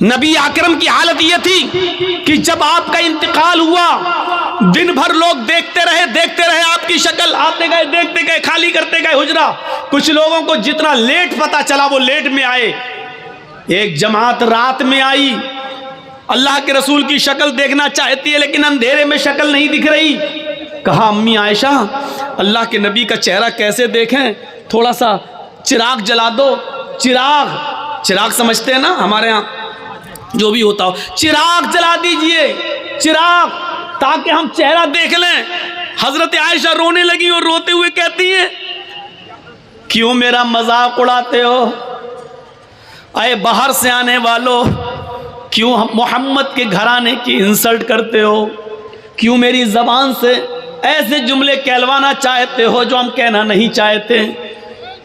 नबी आकरम की हालत यह थी कि जब आपका इंतकाल हुआ, दिन भर लोग देखते रहे आपकी शक्ल, आते गए देखते गए, खाली करते गए हुजरा। कुछ लोगों को जितना लेट पता चला वो लेट में आए। एक जमात रात में आई, अल्लाह के रसूल की शक्ल देखना चाहती है लेकिन अंधेरे में शक्ल नहीं दिख रही। कहा अम्मी आयशा, अल्लाह के नबी का चेहरा कैसे देखें, थोड़ा सा चिराग जला दो। चिराग समझते हैं ना, हमारे यहाँ जो भी होता हो, चिराग जला दीजिए, चिराग, ताकि हम चेहरा देख लें। हजरत आयशा रोने लगी और रोते हुए कहती है, क्यों मेरा मजाक उड़ाते हो? अरे बाहर से आने वालों, क्यों मोहम्मद के घराने की इंसल्ट करते हो? क्यों मेरी जबान से ऐसे जुमले कहलवाना चाहते हो जो हम कहना नहीं चाहते?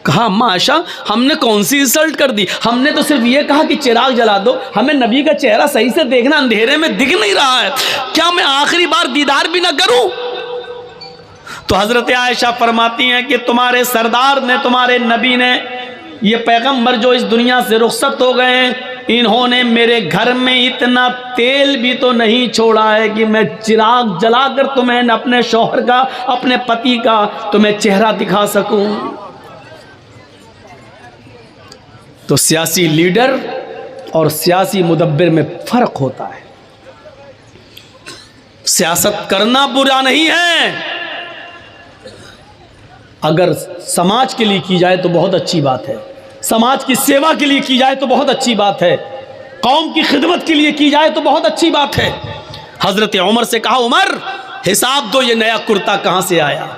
कहा माशा, हमने कौन सी इंसल्ट कर दी? हमने तो सिर्फ ये कहा कि चिराग जला दो, हमें नबी का चेहरा सही से देखना, अंधेरे में दिख नहीं रहा है, क्या मैं आखिरी बार दीदार भी ना करूं? तो हजरत आयशा फरमाती हैं कि तुम्हारे सरदार ने, तुम्हारे नबी ने, ये पैगंबर जो इस दुनिया से रुखसत हो गए हैं, इन्होंने मेरे घर में इतना तेल भी तो नहीं छोड़ा है कि मैं चिराग जलाकर तुम्हें, अपने शौहर का, अपने पति का तुम्हें चेहरा दिखा सकूं। तो सियासी लीडर और सियासी मुदब्बिर में फर्क होता है। सियासत करना बुरा नहीं है, अगर समाज के लिए की जाए तो बहुत अच्छी बात है, समाज की सेवा के लिए की जाए तो बहुत अच्छी बात है, कौम की खिदमत के लिए की जाए तो बहुत अच्छी बात है। हजरत उमर से कहा, उमर हिसाब दो, ये नया कुर्ता कहां से आया?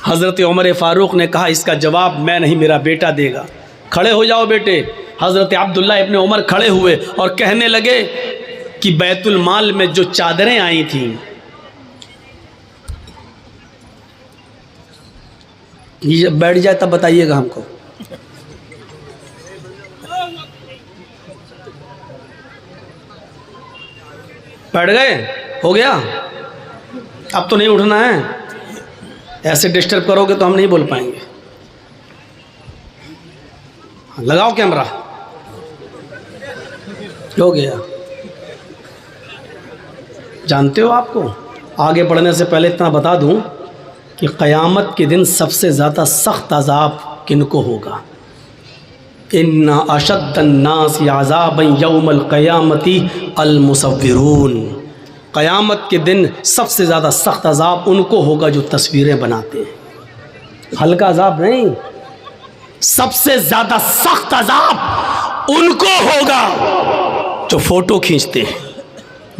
हजरत उमर फारूक ने कहा, इसका जवाब मैं नहीं, मेरा बेटा देगा। खड़े हो जाओ बेटे। हजरत अब्दुल्ला इब्ने उमर खड़े हुए और कहने लगे कि बैतुल माल में जो चादरें आई थी, ये बैठ जाए तब बताइएगा हमको। बैठ गए? हो गया? अब तो नहीं उठना है, ऐसे डिस्टर्ब करोगे तो हम नहीं बोल पाएंगे। लगाओ कैमरा। हो गया? जानते हो, आपको आगे बढ़ने से पहले इतना बता दूं कि क़यामत के दिन सबसे ज़्यादा सख्त अज़ाब किनको होगा? इन्ना अशद्दन्नास अज़ाबन यौमल क़यामती अल मुसव्विरून। क़यामत के दिन सबसे ज़्यादा सख्त अज़ाब उनको होगा जो तस्वीरें बनाते हैं। हल्का अज़ाब नहीं, सबसे ज़्यादा सख्त अज़ाब उनको होगा जो फ़ोटो खींचते हैं,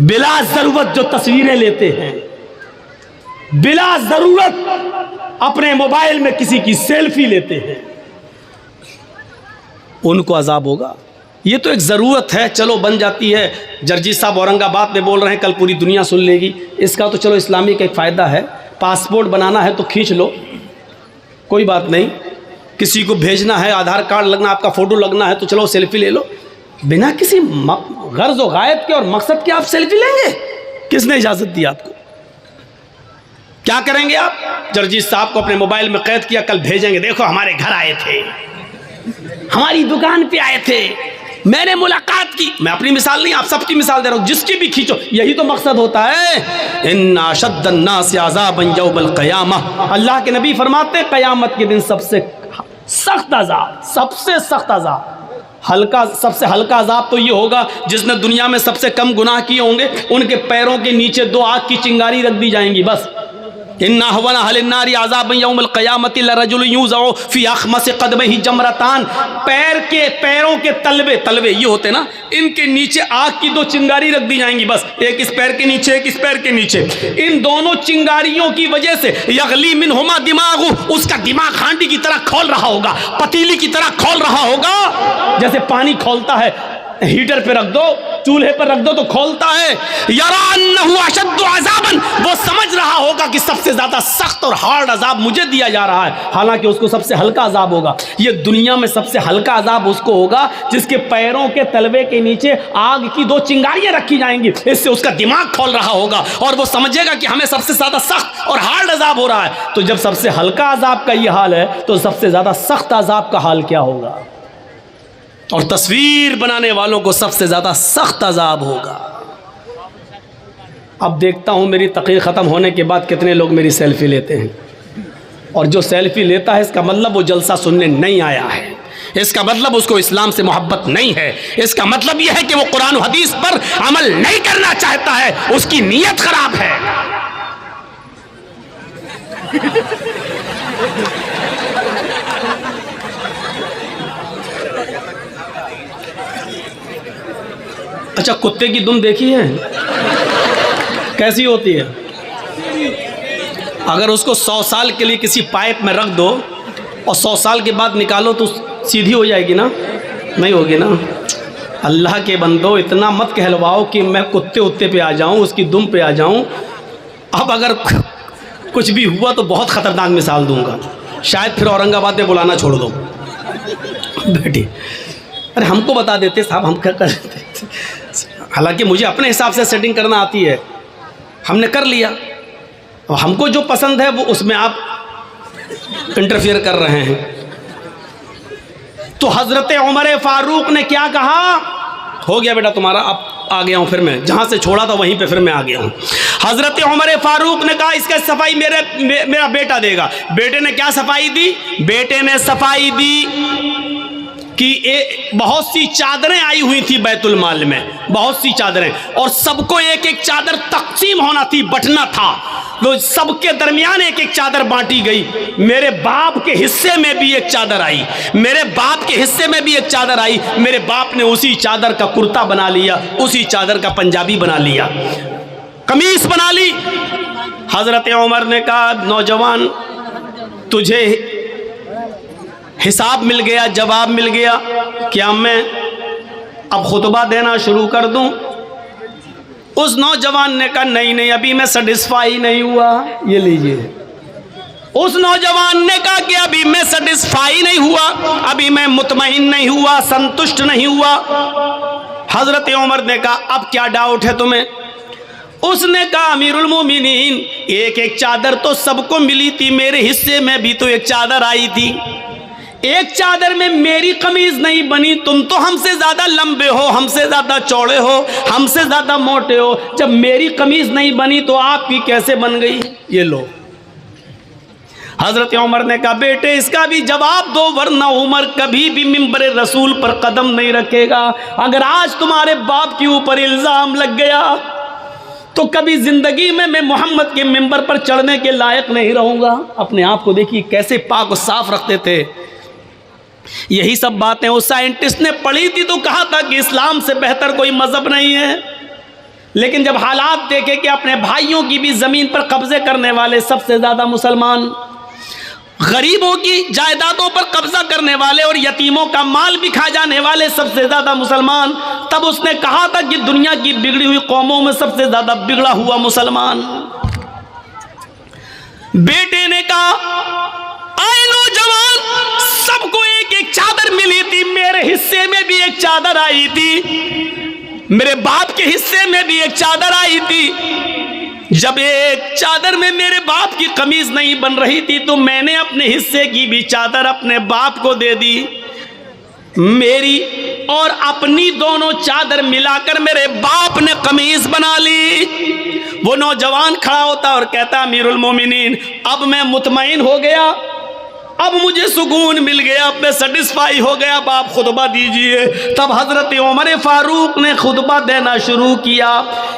बिला ज़रूरत जो तस्वीरें लेते हैं, बिला ज़रूरत अपने मोबाइल में किसी की सेल्फी लेते हैं, उनको अज़ाब होगा। ये तो एक ज़रूरत है, चलो बन जाती है। जर्जी साहब औरंगाबाद में बोल रहे हैं, कल पूरी दुनिया सुन लेगी। इसका तो चलो इस्लामी का एक फ़ायदा है, पासपोर्ट बनाना है तो खींच लो, कोई बात नहीं। किसी को भेजना है, आधार कार्ड लगना, आपका फ़ोटो लगना है तो चलो सेल्फी ले लो। बिना किसी गर्ज व गायत के और मकसद के आप सेल्फी लेंगे? किसने इजाज़त दी आपको? क्या करेंगे आप? जर्जीत साहब को अपने मोबाइल में कैद किया, कल भेजेंगे, देखो हमारे घर आए थे, हमारी दुकान पे आए थे, मैंने मुलाकात की। मैं अपनी मिसाल नहीं, आप सबकी मिसाल दे रहा हूँ, जिसकी भी खींचो, यही तो मकसद होता है। इन्ना अशद्दन्नास अज़ाबन यौमल क़यामह। अल्लाह के नबी फरमाते हैं क़यामत के दिन सबसे सख्त अज़ाब, सबसे सख्त अज़ाब, हल्का, सबसे हल्का अज़ाब तो ये होगा जिसने दुनिया में सबसे कम गुनाह किए होंगे, उनके पैरों के नीचे 2 आग की चिंगारी रख दी जाएंगी बस। इन्ना हवना हलिन्नारी अज़ाबन यौमल क़यामति लरजुल यूज़अ फ़ी अख़मसि क़दमिही जमरतान। पैरों के तलवे ये होते ना, इनके नीचे आग की 2 चिंगारी रख दी जाएंगी बस, एक इस पैर के नीचे, एक इस पैर के नीचे। इन दोनों चिंगारियों की वजह से यग़ली मिनहुमा दिमागु, उसका दिमाग हांडी की तरह खोल रहा होगा, पतीली की तरह खोल रहा होगा, जैसे पानी खोलता है, हीटर पे रख दो, चूल्हे पर रख दो तो खोलता है। यरा अन्नहु अशद्दु अज़ाबन, वो समझ रहा होगा कि सबसे ज्यादा सख्त और हार्ड अजाब मुझे दिया जा रहा है, हालांकि उसको सबसे हल्का अजाब होगा। ये दुनिया में सबसे हल्का अजाब उसको होगा जिसके पैरों के तलवे के नीचे आग की 2 चिंगारियां रखी जाएंगी, इससे उसका दिमाग खोल रहा होगा और वो समझेगा कि हमें सबसे ज्यादा सख्त और हार्ड अजाब हो रहा है। तो जब सबसे हल्का अजाब का ये हाल है तो सबसे ज्यादा सख्त अजाब का हाल क्या होगा? और तस्वीर बनाने वालों को सबसे ज़्यादा सख्त अजाब होगा। अब देखता हूँ मेरी तकरीर ख़त्म होने के बाद कितने लोग मेरी सेल्फ़ी लेते हैं, और जो सेल्फ़ी लेता है इसका मतलब वो जलसा सुनने नहीं आया है, इसका मतलब उसको इस्लाम से मोहब्बत नहीं है, इसका मतलब यह है कि वो कुरान और हदीस पर अमल नहीं करना चाहता है, उसकी नीयत खराब है। अच्छा, कुत्ते की दुम देखी है कैसी होती है? अगर उसको 100 साल के लिए किसी पाइप में रख दो और 100 साल के बाद निकालो तो सीधी हो जाएगी ना? नहीं होगी ना। अल्लाह के बंदो, इतना मत कहलवाओ कि मैं कुत्ते उत्ते पे आ जाऊं, उसकी दुम पे आ जाऊं। अब अगर कुछ भी हुआ तो बहुत ख़तरनाक मिसाल दूंगा, शायद फिर औरंगाबाद में बुलाना छोड़ दो। बेटी, अरे हमको बता देते साहब, हम क्या कर देते। हालांकि मुझे अपने हिसाब से सेटिंग करना आती है, हमने कर लिया, और हमको जो पसंद है वो उसमें आप इंटरफियर कर रहे हैं। तो हज़रत उमर फारूक ने क्या कहा? हो गया बेटा तुम्हारा, अब आ गया हूँ फिर मैं जहाँ से छोड़ा था वहीं पे फिर मैं आ गया हूँ। हज़रत उमर फारूक ने कहा इसका सफाई मेरा बेटा देगा। बेटे ने क्या सफाई दी? बेटे ने सफाई दी कि बहुत सी चादरें आई हुई थी बैतुल माल में, बहुत सी चादरें, और सबको एक एक चादर तकसीम होना थी, बंटना था, तो सबके दरमियान एक एक चादर बांटी गई। मेरे बाप के हिस्से में भी एक चादर आई, मेरे बाप के हिस्से में भी एक चादर आई। मेरे बाप ने उसी चादर का कुर्ता बना लिया, उसी चादर का पंजाबी बना लिया, कमीज बना ली। हज़रत उमर ने कहा नौजवान, तुझे हिसाब मिल गया, जवाब मिल गया, क्या मैं अब खुतबा देना शुरू कर दूं? उस नौजवान ने कहा नहीं नहीं, अभी मैं सेटिस्फाई नहीं हुआ। ये लीजिए, उस नौजवान ने कहा कि अभी मैं सेटिस्फाई नहीं हुआ, अभी मैं मुतमईन नहीं हुआ, संतुष्ट नहीं हुआ। हजरत उमर ने कहा अब क्या डाउट है तुम्हें? उसने कहा अमीरुल मोमिनीन, एक एक चादर तो सबको मिली थी, मेरे हिस्से में भी तो एक चादर आई थी, एक चादर में मेरी कमीज नहीं बनी। तुम तो हमसे ज्यादा लंबे हो, हमसे ज्यादा चौड़े हो, हमसे ज्यादा मोटे हो, जब मेरी कमीज नहीं बनी तो आपकी कैसे बन गई? ये लो। हजरत उमर ने कहा बेटे इसका भी जवाब दो, वरना उमर कभी भी मिंबर रसूल पर कदम नहीं रखेगा। अगर आज तुम्हारे बाप के ऊपर इल्जाम लग गया तो कभी जिंदगी में मैं मोहम्मद के मिंबर पर चढ़ने के लायक नहीं रहूंगा। अपने आप को देखिए कैसे पाक और साफ रखते थे। यही सब बातें उस साइंटिस्ट ने पढ़ी थी तो कहा था कि इस्लाम से बेहतर कोई मजहब नहीं है, लेकिन जब हालात देखे कि अपने भाइयों की भी ज़मीन पर कब्जे करने वाले सबसे ज़्यादा मुसलमान, गरीबों की जायदादों पर कब्जा करने वाले और यतीमों का माल भी खा जाने वाले सबसे ज़्यादा मुसलमान, तब उसने कहा था कि दुनिया की बिगड़ी हुई कौमों में सबसे ज़्यादा बिगड़ा हुआ मुसलमान। बेटे ने कहा आए नौजवान, सबको एक एक चादर मिली थी, मेरे हिस्से में भी एक चादर आई थी, मेरे बाप के हिस्से में भी एक चादर आई थी। जब एक चादर में मेरे बाप की कमीज नहीं बन रही थी तो मैंने अपने हिस्से की भी चादर अपने बाप को दे दी। मेरी और अपनी दोनों चादर मिलाकर मेरे बाप ने कमीज बना ली। वो नौजवान खड़ा होता और कहता अमीरुल मोमिनीन, अब मैं मुतमईन हो गया, अब मुझे सुकून मिल गया, अब मैं सेटिस्फाई हो गया, अब आप खुतबा दीजिए। तब हजरत उमर फारूक ने खुतबा देना शुरू किया।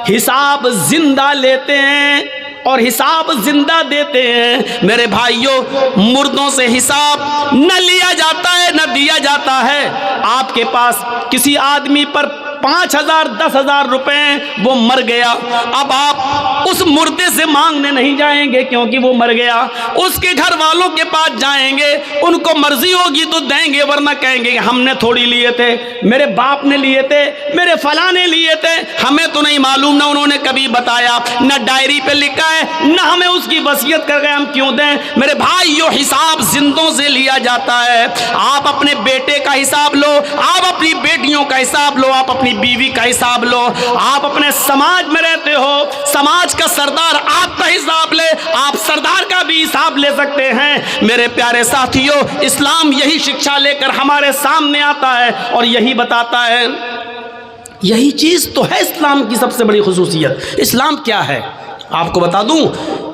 हिसाब जिंदा लेते हैं और हिसाब जिंदा देते हैं। मेरे भाइयों, मुर्दों से हिसाब न लिया जाता है न दिया जाता है। आपके पास किसी आदमी पर 5,000 10,000 रुपए, वो मर गया, अब आप उस मुर्दे से मांगने नहीं जाएंगे क्योंकि वो मर गया, उसके घर वालों के पास जाएंगे, उनको मर्जी होगी तो देंगे, वरना कहेंगे कि हमने थोड़ी लिए थे, मेरे बाप ने लिए थे, मेरे फला ने लिए थे, हमें तो नहीं मालूम, ना उन्होंने कभी बताया, ना डायरी पे लिखा है, ना हमें उसकी वसीयत कर गए, हम क्यों दें? मेरे भाइयों, हिसाब जिंदों से लिया जाता है। आप अपने बेटे का हिसाब लो, आप अपनी बेटियों का हिसाब लो, आप अपनी बीवी का हिसाब लो। आप अपने समाज में रहते हो, समाज का सरदार आपका हिसाब ले, आप सरदार का भी हिसाब ले सकते हैं। मेरे प्यारे साथियों, इस्लाम यही शिक्षा लेकर हमारे सामने आता है और यही बताता है। यही चीज़ तो है इस्लाम की सबसे बड़ी खुसूसियत। इस्लाम क्या है आपको बता दूं,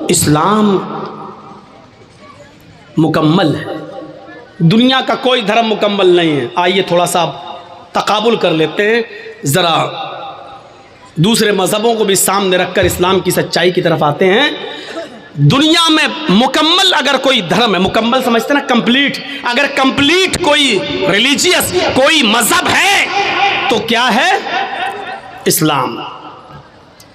इस्लाम मुकम्मल है। दुनिया का कोई धर्म मुकम्मल नहीं है। आइए थोड़ा सा तकाबुल कर लेते हैं, ज़रा दूसरे मज़हबों को भी सामने रखकर इस्लाम की सच्चाई की तरफ आते हैं। दुनिया में मुकम्मल अगर कोई धर्म है, मुकम्मल समझते ना, कंप्लीट, अगर कंप्लीट कोई रिलीजियस कोई मज़हब है तो क्या है? इस्लाम।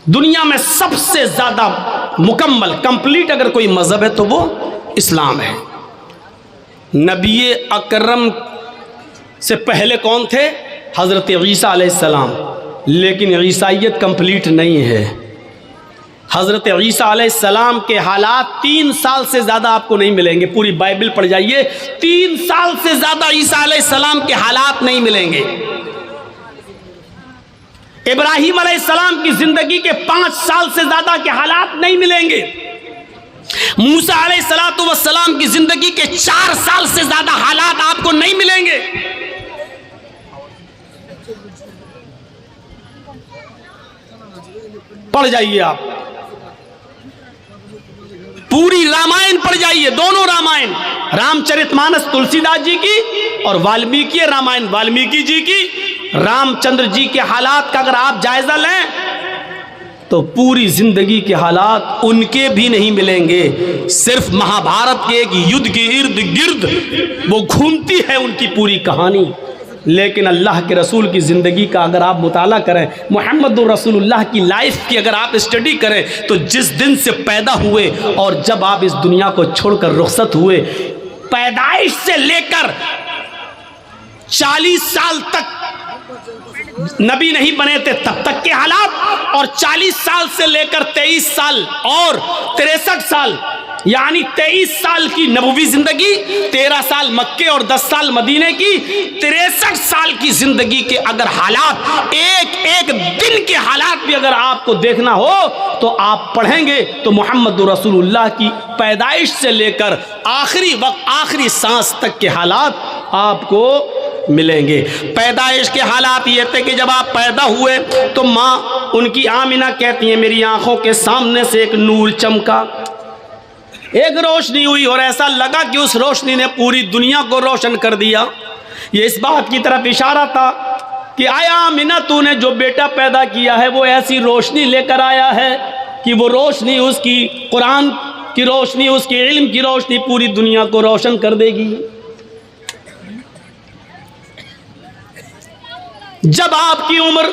दुनिया में सबसे ज़्यादा मुकम्मल कंप्लीट अगर कोई मज़हब है तो वो इस्लाम है। नबी अकरम से पहले कौन थे? हज़रत ईसा अलैहिस्सलाम। लेकिन ईसाइयत कंप्लीट नहीं है। हज़रत ईसा अलैहिस्सलाम के हालात 3 साल से ज़्यादा आपको नहीं मिलेंगे। पूरी बाइबल पढ़ जाइए, 3 साल से ज़्यादा ईसा अलैहिस्सलाम के हालात नहीं मिलेंगे। इब्राहीम अलैहिस्सलाम की ज़िंदगी के 5 साल से ज़्यादा के हालात नहीं मिलेंगे। मूसा अलैहिस्सलाम की ज़िंदगी के 4 साल से ज़्यादा हालात आपको नहीं मिलेंगे। पढ़ जाइए आप, पूरी रामायण पढ़ जाइए, दोनों रामायण, रामचरितमानस तुलसीदास जी की और वाल्मीकि रामायण वाल्मीकि जी की। रामचंद्र जी के हालात का अगर आप जायजा लें तो पूरी जिंदगी के हालात उनके भी नहीं मिलेंगे। सिर्फ महाभारत के एक युद्ध के इर्द गिर्द वो घूमती है उनकी पूरी कहानी। लेकिन अल्लाह के रसूल की ज़िंदगी का अगर आप मुताला करें, मुहम्मदुर रसूलुल्लाह की लाइफ की अगर आप स्टडी करें, तो जिस दिन से पैदा हुए और जब आप इस दुनिया को छोड़कर रुखसत हुए, पैदाइश से लेकर 40 साल तक नबी नहीं बने थे तब तक के हालात, और 40 साल से लेकर 23 साल और 63 साल, यानी 23 साल की नबवी जिंदगी, 13 साल मक्के और 10 साल मदीने की, 63 साल की जिंदगी के अगर हालात, एक एक दिन के हालात भी अगर आपको देखना हो तो आप पढ़ेंगे तो मोहम्मद रसूलुल्लाह की पैदाइश से लेकर आखिरी वक्त, आखिरी सांस तक के हालात आपको मिलेंगे। पैदाइश के हालात ये थे कि जब आप पैदा हुए तो माँ उनकी आमिना कहती है, मेरी आंखों के सामने से एक नूर चमका, एक रोशनी हुई और ऐसा लगा कि उस रोशनी ने पूरी दुनिया को रोशन कर दिया। ये इस बात की तरफ इशारा था कि आया आमिना, तूने जो बेटा पैदा किया है वो ऐसी रोशनी लेकर आया है कि वो रोशनी, उसकी कुरान की रोशनी, उसके इल्म की रोशनी पूरी दुनिया को रोशन कर देगी। जब आपकी उम्र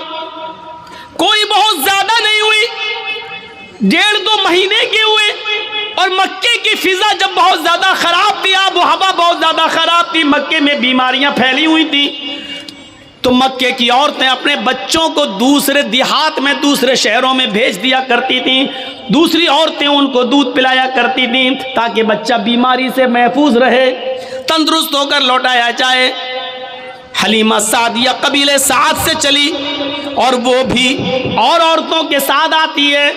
कोई बहुत ज्यादा नहीं हुई, 1.5-2 महीने के हुए, और मक्के की फिजा जब बहुत ज्यादा खराब थी, आब हवा बहुत ज्यादा खराब थी, मक्के में बीमारियां फैली हुई थी, तो मक्के की औरतें अपने बच्चों को दूसरे देहात में, दूसरे शहरों में भेज दिया करती थीं। दूसरी औरतें उनको दूध पिलाया करती थीं ताकि बच्चा बीमारी से महफूज रहे, तंदुरुस्त होकर लौटाया जाए। हलीमा सादिया कबीले साद से चली और वो भी और औरतों के साथ आती है,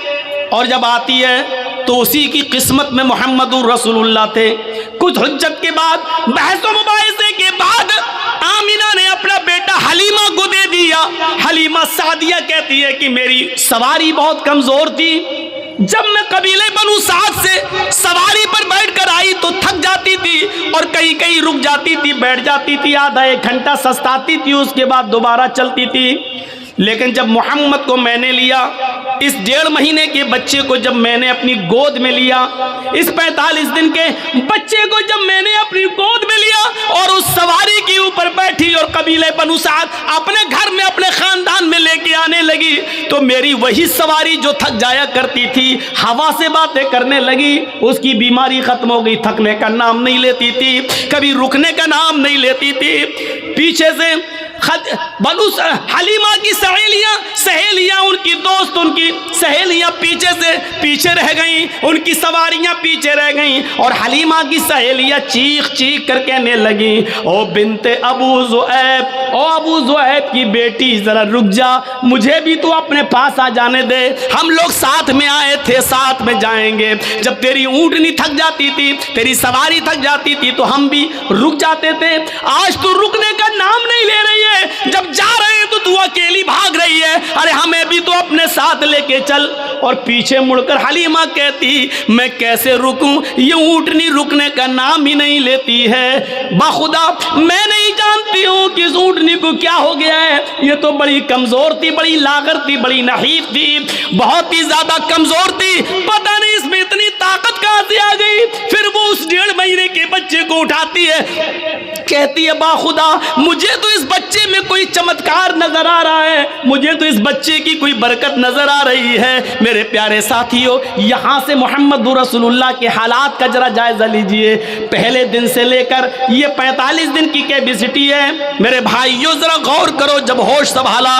और जब आती है तो उसी की किस्मत में मोहम्मदुर रसूलुल्लाह थे। कुछ हुज्जत के बाद, बहस मुबाहिसे के बाद आमिना ने अपना बेटा हलीमा को दे दिया। हलीमा सादिया कहती है कि मेरी सवारी बहुत कमजोर थी, जब मैं कबीले बनु साद से सवारी पर बैठकर आई तो थक जाती थी और कहीं कहीं रुक जाती थी, बैठ जाती थी, आधा 1 घंटा सस्ताती थी, उसके बाद दोबारा चलती थी। लेकिन जब मोहम्मद को मैंने लिया, इस 1.5 महीने के बच्चे को जब मैंने अपनी गोद में लिया, इस 45 दिन के बच्चे को जब मैंने अपनी गोद में लिया और उस सवारी के ऊपर बैठी और कबीले बनु साद अपने घर में, अपने खानदान में लेके आने लगी, तो मेरी वही सवारी जो थक जाया करती थी, हवा से बातें करने लगी, उसकी बीमारी खत्म हो गई, थकने का नाम नहीं लेती थी, कभी रुकने का नाम नहीं लेती थी। पीछे से हलीमा की सहेलियां उनकी दोस्त, उनकी सहेलियां पीछे रह गईं, उनकी सवारियां पीछे रह गईं और हलीमा की सहेलियां चीख चीख कर कहने लगी, ओ बिनते अबू ज़ुऐब, ओ अबू ज़ुऐब की बेटी, जरा रुक जा, मुझे भी तू अपने पास आ जाने दे, हम लोग साथ में आए थे, साथ में जाएंगे। जब तेरी ऊँटनी थक जाती थी, तेरी सवारी थक जाती थी तो हम भी रुक जाते थे। आज तू रुकने का नाम नहीं ले रही है, जब जा रहे हैं तो तू अकेली भाग रही है, अरे हमें भी तो अपने साथ लेके चल। और पीछे मुड़कर हलीमा कहती, मैं कैसे रुकूं, ये ऊँटनी रुकने का नाम ही नहीं लेती है। बाखुदा मैं नहीं जानती हूँ कि इस ऊँटनी को क्या हो गया है, ये तो बड़ी कमजोर थी, बड़ी लागर थी, बड़ी नहीफ थी, बहुत ही ज्यादा कमजोर थी, पता नहीं इसमें इतनी ताकत कहां से आ गई। फिर वो उस 1.5 महीने के बच्चे को उठाती है, कहती है, बाखुदा मुझे तो इस बच्चे में कोई चमत्कार नजर आ रहा है, मुझे तो इस बच्चे की कोई बरकत नजर आ रही है। मेरे प्यारे साथियों, यहाँ से मोहम्मद रसूलुल्लाह के हालात का जरा जायजा लीजिए। पहले दिन से लेकर ये 45 दिन की कैपेसिटी है। मेरे भाइयों जरा गौर करो, जब होश संभाला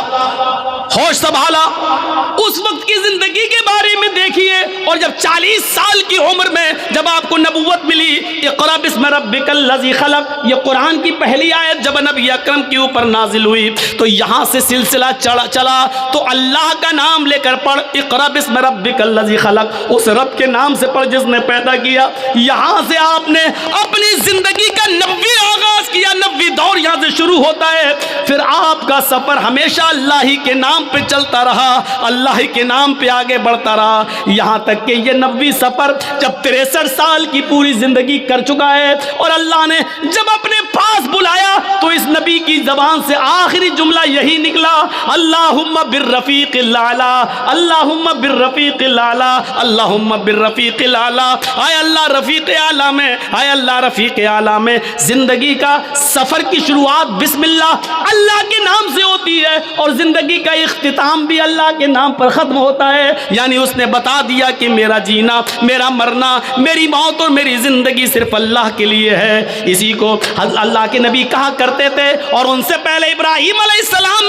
उस वक्त की जिंदगी के बारे में देखिए, और जब 40 साल की उम्र में जब आपको नबूवत मिली, इक़रा बिस्मि रब्बिकल लज़ी खलक़, ये कुरान की पहली आयत जब नबी अकरम के ऊपर नाजिल हुई तो यहाँ से सिलसिला चला तो अल्लाह का नाम लेकर पढ़, इक़रा बिस्मि रब्बिकल लज़ी खलक़, उस रब के नाम से पढ़ जिसने पैदा किया। यहाँ से आपने अपनी जिंदगी का 90 आगाज किया, 90 दौर यहाँ से शुरू होता है। फिर आपका सफर हमेशा अल्लाह ही के नाम पे चलता रहा, अल्लाह ही के नाम पे आगे बढ़ता रहा, यहाँ तक कि ये 90 सफर जब 63 साल की पूरी जिंदगी कर चुका है और अल्लाह ने जब अपने पास बुलाया तो इस नबी की जबान से आखिरी जुमला यही निकला, अल्लाहुम्मा बिर्रफीक़िल आला, अल्लाहुम्मा बिर्रफीक़िल आला, अल्लाहुम्मा बिर्रफीक़िल आला। आय अल्लाह रफीक़ आला में, आय अल्लाह रफीक़ आला में। जिंदगी का सफर की शुरुआत बिस्मिल्लाह अल्लाह के नाम से होती है और जिंदगी का इख्तिताम भी अल्लाह के नाम पर खत्म होता है। यानी उसने बता दिया कि मेरा जीना, मेरा मरना, मेरी मौत और मेरी जिंदगी सिर्फ अल्लाह के लिए है। इसी को अल्लाह के नबी कहा करते थे और उनसे पहले इब्राहीम अलैहिस्सलाम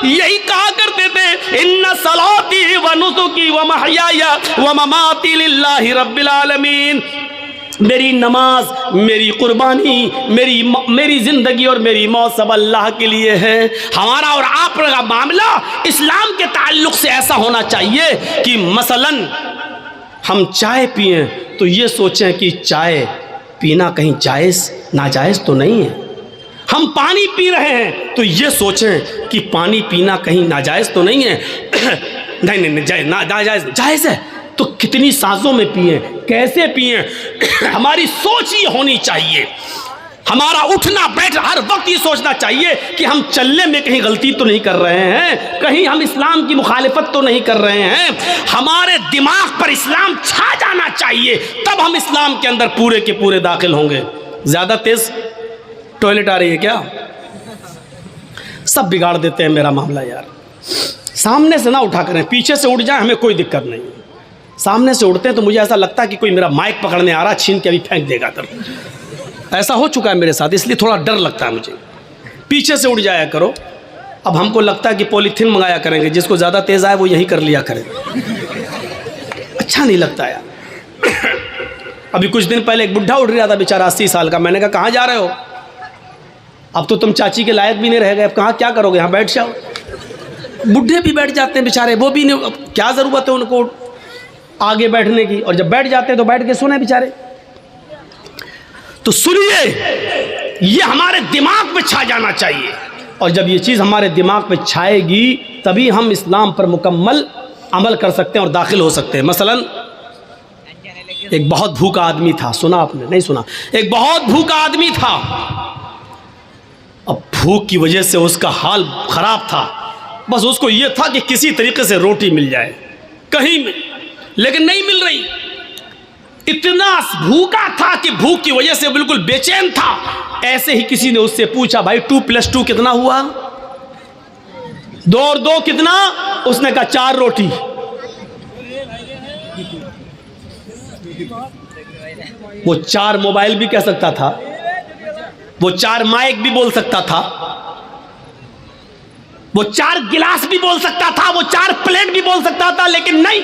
यही कहा करते थे, इन्ना सलाती व नुसुकी व महयाया व ममाती लिल्लाहि रब्बिल आलमीन। मेरी नमाज, मेरी कुर्बानी, मेरी जिंदगी और मेरी मौत सब अल्लाह के लिए है। हमारा और आपका मामला इस्लाम के ताल्लुक से ऐसा होना चाहिए कि मसलन हम चाय पिए तो ये सोचें कि चाय पीना कहीं जायज़ नाजायज़ तो नहीं है। हम पानी पी रहे हैं तो ये सोचें कि पानी पीना कहीं नाजायज़ तो नहीं है। नहीं नाजायज़ जायज़ है तो कितनी सांसों में पिए, कैसे पिए, हमारी सोच ये होनी चाहिए। हमारा उठना बैठना हर वक्त ये सोचना चाहिए कि हम चलने में कहीं गलती तो नहीं कर रहे हैं, कहीं हम इस्लाम की मुखालिफत तो नहीं कर रहे हैं। हमारे दिमाग पर इस्लाम छा जाना चाहिए, तब हम इस्लाम के अंदर पूरे के पूरे दाखिल होंगे। ज़्यादा तेज़ टॉयलेट आ रही है क्या? सब बिगाड़ देते हैं मेरा मामला यार। सामने से ना उठा करें, पीछे से उठ जाए हमें कोई दिक्कत नहीं। सामने से उड़ते हैं तो मुझे ऐसा लगता है कि कोई मेरा माइक पकड़ने आ रहा, छीन के अभी फेंक देगा। तब ऐसा हो चुका है मेरे साथ, इसलिए थोड़ा डर लगता है मुझे। पीछे से उड़ जाया करो। अब हमको लगता है कि पॉलीथीन मंगाया करेंगे, जिसको ज़्यादा तेज़ आए वो यही कर लिया करें। अच्छा नहीं लगता यार। अभी कुछ दिन पहले एक बुढ़ा उड़ रहा था बेचारा 80 साल का। मैंने कहा कहाँ जा रहे हो? अब तो तुम चाची के लायक भी नहीं रह गए, अब कहाँ क्या करोगे, यहाँ बैठ जाओ। बुढ़े भी बैठ जाते हैं बेचारे, वो भी नहीं, क्या ज़रूरत है उनको आगे बैठने की, और जब बैठ जाते हैं तो बैठ के सुने बेचारे। तो सुनिए, ये हमारे दिमाग पे छा जाना चाहिए, और जब ये चीज़ हमारे दिमाग पे छाएगी तभी हम इस्लाम पर मुकम्मल अमल कर सकते हैं और दाखिल हो सकते हैं। मसलन एक बहुत भूखा आदमी था, सुना आपने? नहीं सुना? एक बहुत भूखा आदमी था। अब भूख की वजह से उसका हाल ख़राब था, बस उसको ये था कि किसी तरीके से रोटी मिल जाए कहीं में, लेकिन नहीं मिल रही। इतना भूखा था कि भूख की वजह से बिल्कुल बेचैन था। ऐसे ही किसी ने उससे पूछा, भाई 2+2 कितना हुआ? 2 और 2 कितना? उसने कहा 4 रोटी। वो 4 मोबाइल भी कह सकता था, वो 4 माइक भी बोल सकता था, वो 4 गिलास भी बोल सकता था, वो 4 प्लेट भी बोल सकता था, लेकिन नहीं।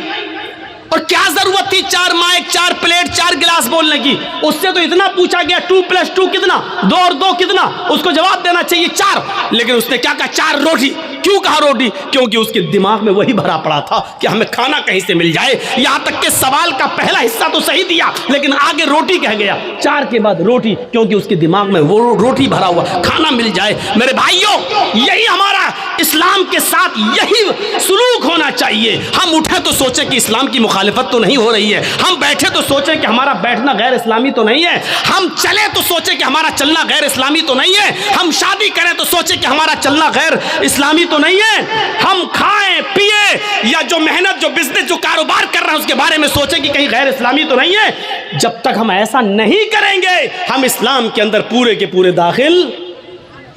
और क्या जरूरत थी 4 माइक, 4 प्लेट, 4 गिलास बोलने की? उससे तो इतना पूछा गया 2 + 2 कितना, 2 और 2 कितना, उसको जवाब देना चाहिए 4। लेकिन उसने क्या कहा? 4 रोटी। क्यों कहा रोटी? क्योंकि उसके दिमाग में वही भरा पड़ा था कि हमें खाना कहीं से मिल जाए। यहां तक कि सवाल का पहला हिस्सा तो सही दिया, लेकिन आगे रोटी कह गया। 4 के बाद रोटी, क्योंकि उसके दिमाग में वो रोटी भरा हुआ, खाना मिल जाए। मेरे भाइयों, यही हमारा इस्लाम के साथ यही सुलूक होना चाहिए। हम उठे तो सोचे कि इस्लाम की मुखालिफत तो नहीं हो रही है, हम बैठे तो सोचे कि हमारा बैठना गैर इस्लामी तो नहीं है, हम चले तो सोचे कि हमारा चलना गैर इस्लामी तो नहीं है, हम शादी करें तो सोचे कि हमारा चलना गैर इस्लामी तो नहीं है, हम खाएं पिए या जो मेहनत, जो बिजनेस, जो कारोबार कर रहे हैं उसके बारे में सोचे कि कहीं गैर इस्लामी तो नहीं है। जब तक हम ऐसा नहीं करेंगे, हम इस्लाम के अंदर पूरे के पूरे दाखिल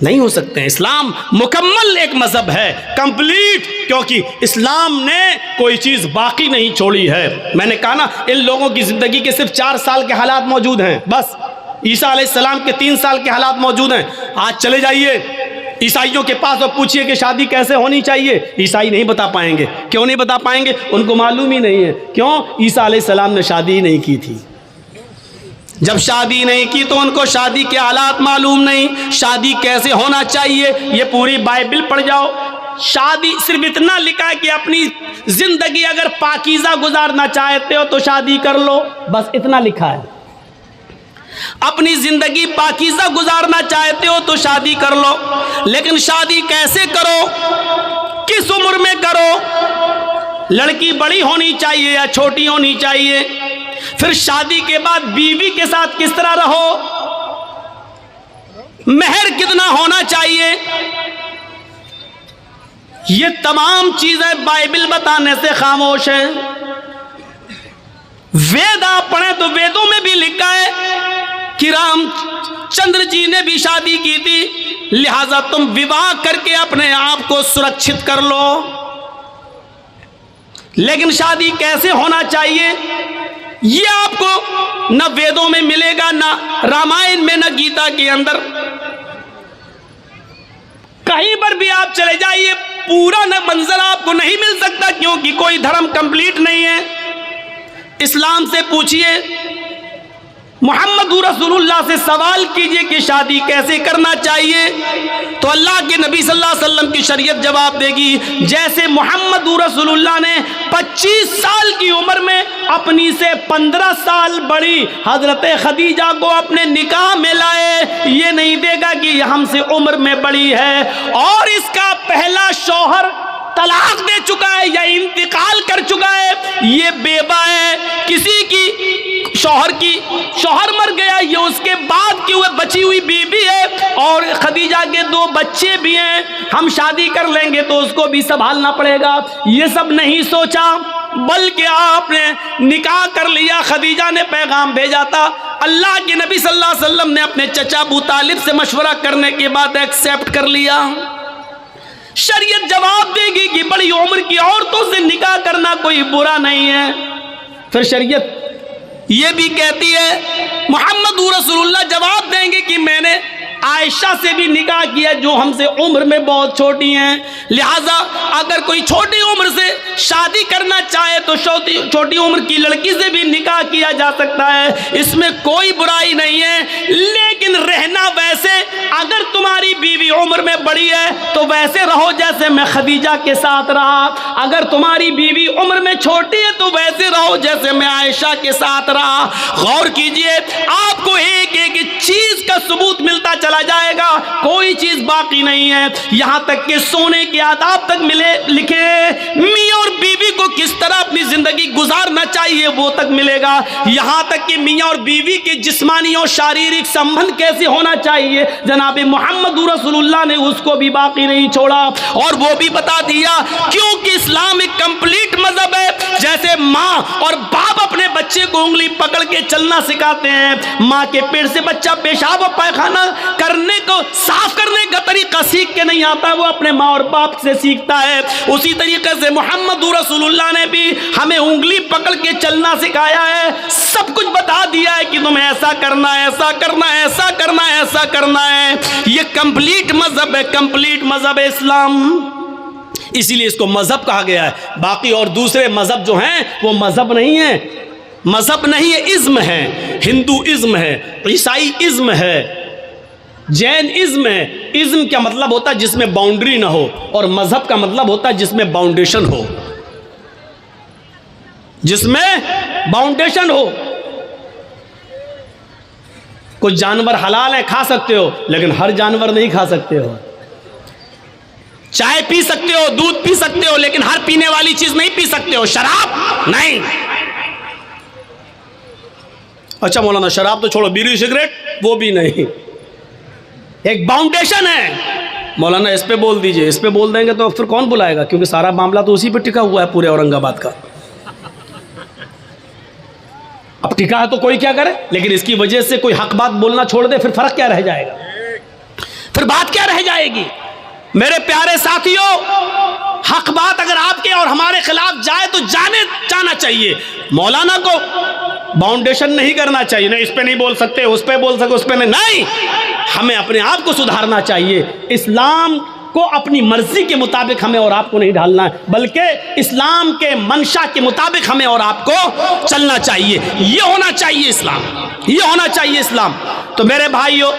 नहीं हो सकते हैं। इस्लाम मुकम्मल एक मजहब है, कंप्लीट, क्योंकि इस्लाम ने कोई चीज बाकी नहीं छोड़ी है। मैंने कहा ना, इन लोगों की जिंदगी के सिर्फ 4 साल के हालात मौजूद हैं बस। ईसा अलैहिस्सलाम के 3 साल के हालात मौजूद हैं। आज चले जाइए ईसाइयों के पास और पूछिए कि शादी कैसे होनी चाहिए, ईसाई नहीं बता पाएंगे। क्यों नहीं बता पाएंगे? उनको मालूम ही नहीं है। क्यों? ईसा अलैहिस्सलाम ने शादी ही नहीं की थी। जब शादी नहीं की तो उनको शादी के हालात मालूम नहीं, शादी कैसे होना चाहिए। ये पूरी बाइबल पढ़ जाओ, शादी सिर्फ इतना लिखा है कि अपनी जिंदगी अगर पाकीज़ा गुजारना चाहते हो तो शादी कर लो, बस इतना लिखा है। अपनी जिंदगी पाकीज़ा गुजारना चाहते हो तो शादी कर लो, लेकिन शादी कैसे करो, किस उम्र में करो, लड़की बड़ी होनी चाहिए या छोटी होनी चाहिए, फिर शादी के बाद बीवी के साथ किस तरह रहो, महर कितना होना चाहिए, ये तमाम चीजें बाइबल बताने से खामोश है। वेद आप पढ़ें तो वेदों में भी लिखा है कि रामचंद्र जी ने भी शादी की थी, लिहाजा तुम विवाह करके अपने आप को सुरक्षित कर लो। लेकिन शादी कैसे होना चाहिए ये आपको न वेदों में मिलेगा, न रामायण में, न गीता के अंदर। कहीं पर भी आप चले जाइए, पूरा न मंजर आपको नहीं मिल सकता, क्योंकि कोई धर्म कंप्लीट नहीं है। इस्लाम से पूछिए, मोहम्मद रसूलुल्लाह से सवाल कीजिए कि शादी कैसे करना चाहिए, तो अल्लाह के नबी सल्लल्लाहु अलैहि वसल्लम की शरीयत जवाब देगी। जैसे मोहम्मद रसूलुल्लाह ने 25 साल की उम्र में अपनी से 15 साल बड़ी हजरत खदीजा को अपने निकाह में लाए, ये नहीं देगा कि हमसे उम्र में बड़ी है और इसका पहला शौहर तलाक दे चुका है या इंतकाल कर चुका है, ये बेवा है, किसी की शौहर मर गया, ये उसके बाद की हुए बची हुई बीवी है और खदीजा के 2 बच्चे भी हैं, हम शादी कर लेंगे तो उसको भी संभालना पड़ेगा। ये सब नहीं सोचा, बल्कि आपने निकाह कर लिया। खदीजा ने पैगाम भेजा था, अल्लाह के नबी सल्लल्लाहु अलैहि वसल्लम ने अपने चचा अबू तालिब से मशवरा करने के बाद एक्सेप्ट कर लिया। शरीयत जवाब देगी कि बड़ी उम्र की औरतों से निकाह करना कोई बुरा नहीं है। फिर शरीयत ये भी कहती है, मोहम्मद रसूलुल्लाह जवाब देंगे कि मैंने आयशा से भी निकाह किया जो हमसे उम्र में बहुत छोटी हैं, लिहाजा अगर कोई छोटी उम्र से शादी करना चाहे तो छोटी उम्र की लड़की से भी निकाह किया जा सकता है, इसमें कोई बुराई नहीं है। लेकिन रहना वैसे, अगर तुम्हारी बीवी उम्र में बड़ी है तो वैसे रहो जैसे मैं खदीजा के साथ रहा, अगर तुम्हारी बीवी उम्र में छोटी है तो वैसे रहो जैसे मैं आयशा के साथ रहा। गौर कीजिए, आपको एक एक चीज का सबूत मिलता चला जाएगा, कोई चीज बाकी नहीं है। यहां तक कि सोने के आदाब तक मिले लिखे, मियां और बीवी को किस तरह अपनी जिंदगी गुजारना चाहिए वो तक मिलेगा। यहां तक कि मियां और बीवी के जिस्मानी और शारीरिक संबंध कैसे होना चाहिए, जनाब मोहम्मद रसूलुल्लाह ने उसको भी बाकी नहीं छोड़ा और वो भी बता दिया, क्योंकि इस्लाम एक कंप्लीट मजहब है। जैसे माँ और बाप अपने बच्चे को उंगली पकड़ के चलना सिखाते हैं, माँ के पेट से बच्चा पेशाब और पायखाना करने को, साफ करने का तरीका सीख के नहीं आता, वो अपने माँ और बाप से सीखता है। उसी तरीके से मोहम्मद रसूलुल्लाह ने भी हमें उंगली पकड़ के चलना सिखाया है, सब कुछ बता दिया है कि तुम्हें ऐसा करना है, ऐसा करना है, ऐसा करना है, ऐसा करना है। ये कंप्लीट मजहब है, कंप्लीट मजहब है इस्लाम। इसीलिए इसको मजहब कहा गया है। बाकी और दूसरे मजहब जो हैं वो मजहब नहीं है, मजहब नहीं है, इज्म है। हिंदू इज्म है, ईसाई इज्म है, जैन इज्म है। इज्म क्या मतलब होता है? जिसमें बाउंड्री ना हो, और मजहब का मतलब होता है जिसमें बाउंडेशन हो, जिसमें बाउंडेशन हो। कुछ जानवर हलाल है, खा सकते हो, लेकिन हर जानवर नहीं खा सकते हो। चाय पी सकते हो, दूध पी सकते हो, लेकिन हर पीने वाली चीज नहीं पी सकते हो। शराब नहीं। अच्छा मौलाना, शराब तो छोड़ो, बीड़ी सिगरेट वो भी नहीं। एक बाउंडेशन है। मौलाना इस पे बोल दीजिए, इस पे बोल देंगे तो फिर कौन बुलाएगा, क्योंकि सारा मामला तो उसी पे टिका हुआ है, पूरे औरंगाबाद का। अब टिका है तो कोई क्या करे, लेकिन इसकी वजह से कोई हक बात बोलना छोड़ दे, फिर फर्क क्या रह जाएगा, फिर बात क्या रह जाएगी। मेरे प्यारे साथियों, हक बात अगर आपके और हमारे खिलाफ जाए तो जाना चाहिए। मौलाना को बाउंडेशन नहीं करना चाहिए, नहीं इस पे नहीं बोल सकते, उस पे बोल सकते, उस पे नहीं। हमें अपने आप को सुधारना चाहिए। इस्लाम को अपनी मर्जी के मुताबिक हमें और आपको नहीं ढालना है, बल्कि इस्लाम के मंशा के मुताबिक हमें और आपको चलना चाहिए। ये होना चाहिए इस्लाम, ये होना चाहिए इस्लाम। तो मेरे भाइयों,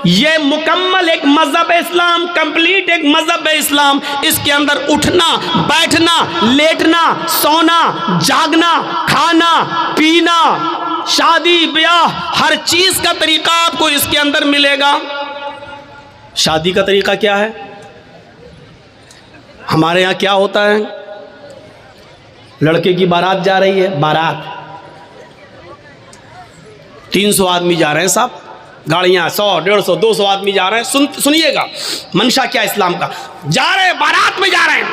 ये मुकम्मल एक मजहब है इस्लाम, कंप्लीट एक मजहब है इस्लाम। इसके अंदर उठना, बैठना, लेटना, सोना, जागना, खाना, पीना, शादी ब्याह, हर चीज का तरीका आपको इसके अंदर मिलेगा। शादी का तरीका क्या है? हमारे यहाँ क्या होता है? लड़के की बारात जा रही है, बारात 300 आदमी जा रहे हैं साहब, गाड़ियां 100, 150, 200 आदमी जा रहे हैं। सुनिएगा मंशा क्या इस्लाम का। जा रहे हैं, बारात में जा रहे हैं।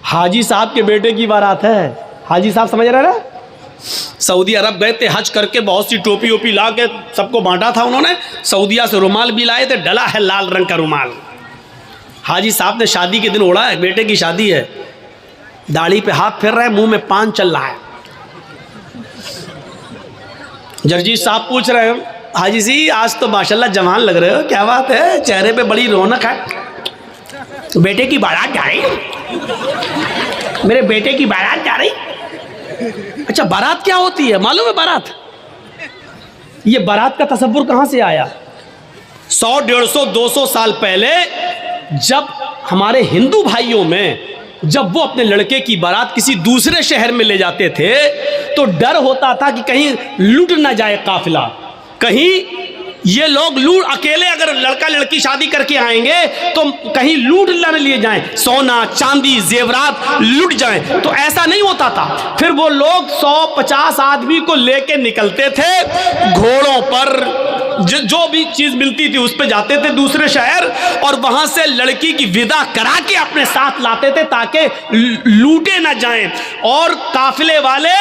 हाजी साहब के बेटे की बारात है। हाजी साहब समझ रहे ना, सऊदी अरब गए थे हज करके, बहुत सी टोपी ओपी ला के सबको बांटा था उन्होंने। सऊदिया से रुमाल भी लाए थे, डला है लाल रंग का रुमाल। हाजी साहब ने शादी के दिन ओढ़ा है, बेटे की शादी है, दाढ़ी पे हाथ फेर रहे हैं, मुंह में पान चल रहा है। जर्जी साहब पूछ रहे हैं, हाजी जी आज तो माशाल्लाह जवान लग रहे हो, क्या बात है, चेहरे पे बड़ी रौनक है। बेटे की बारात जा रही, मेरे बेटे की बारात जा रही। अच्छा, बारात क्या होती है मालूम है? बारात, ये बारात का तसव्वुर कहां से आया? 100, 150, 200 साल पहले जब हमारे हिंदू भाइयों में, जब वो अपने लड़के की बारात किसी दूसरे शहर में ले जाते थे तो डर होता था कि कहीं लूट ना जाए काफिला, कहीं ये लोग लूट, अकेले अगर लड़का लड़की शादी करके आएंगे तो कहीं लूट न लिए जाएं, सोना चांदी जेवरात लूट जाएं। तो ऐसा नहीं होता था। फिर वो लोग 100-50 आदमी को लेके निकलते थे घोड़ों पर, जो भी चीज मिलती थी उस पे जाते थे दूसरे शहर, और वहां से लड़की की विदा करा के अपने साथ लाते थे ताकि लूटे ना जाएं और काफिले वाले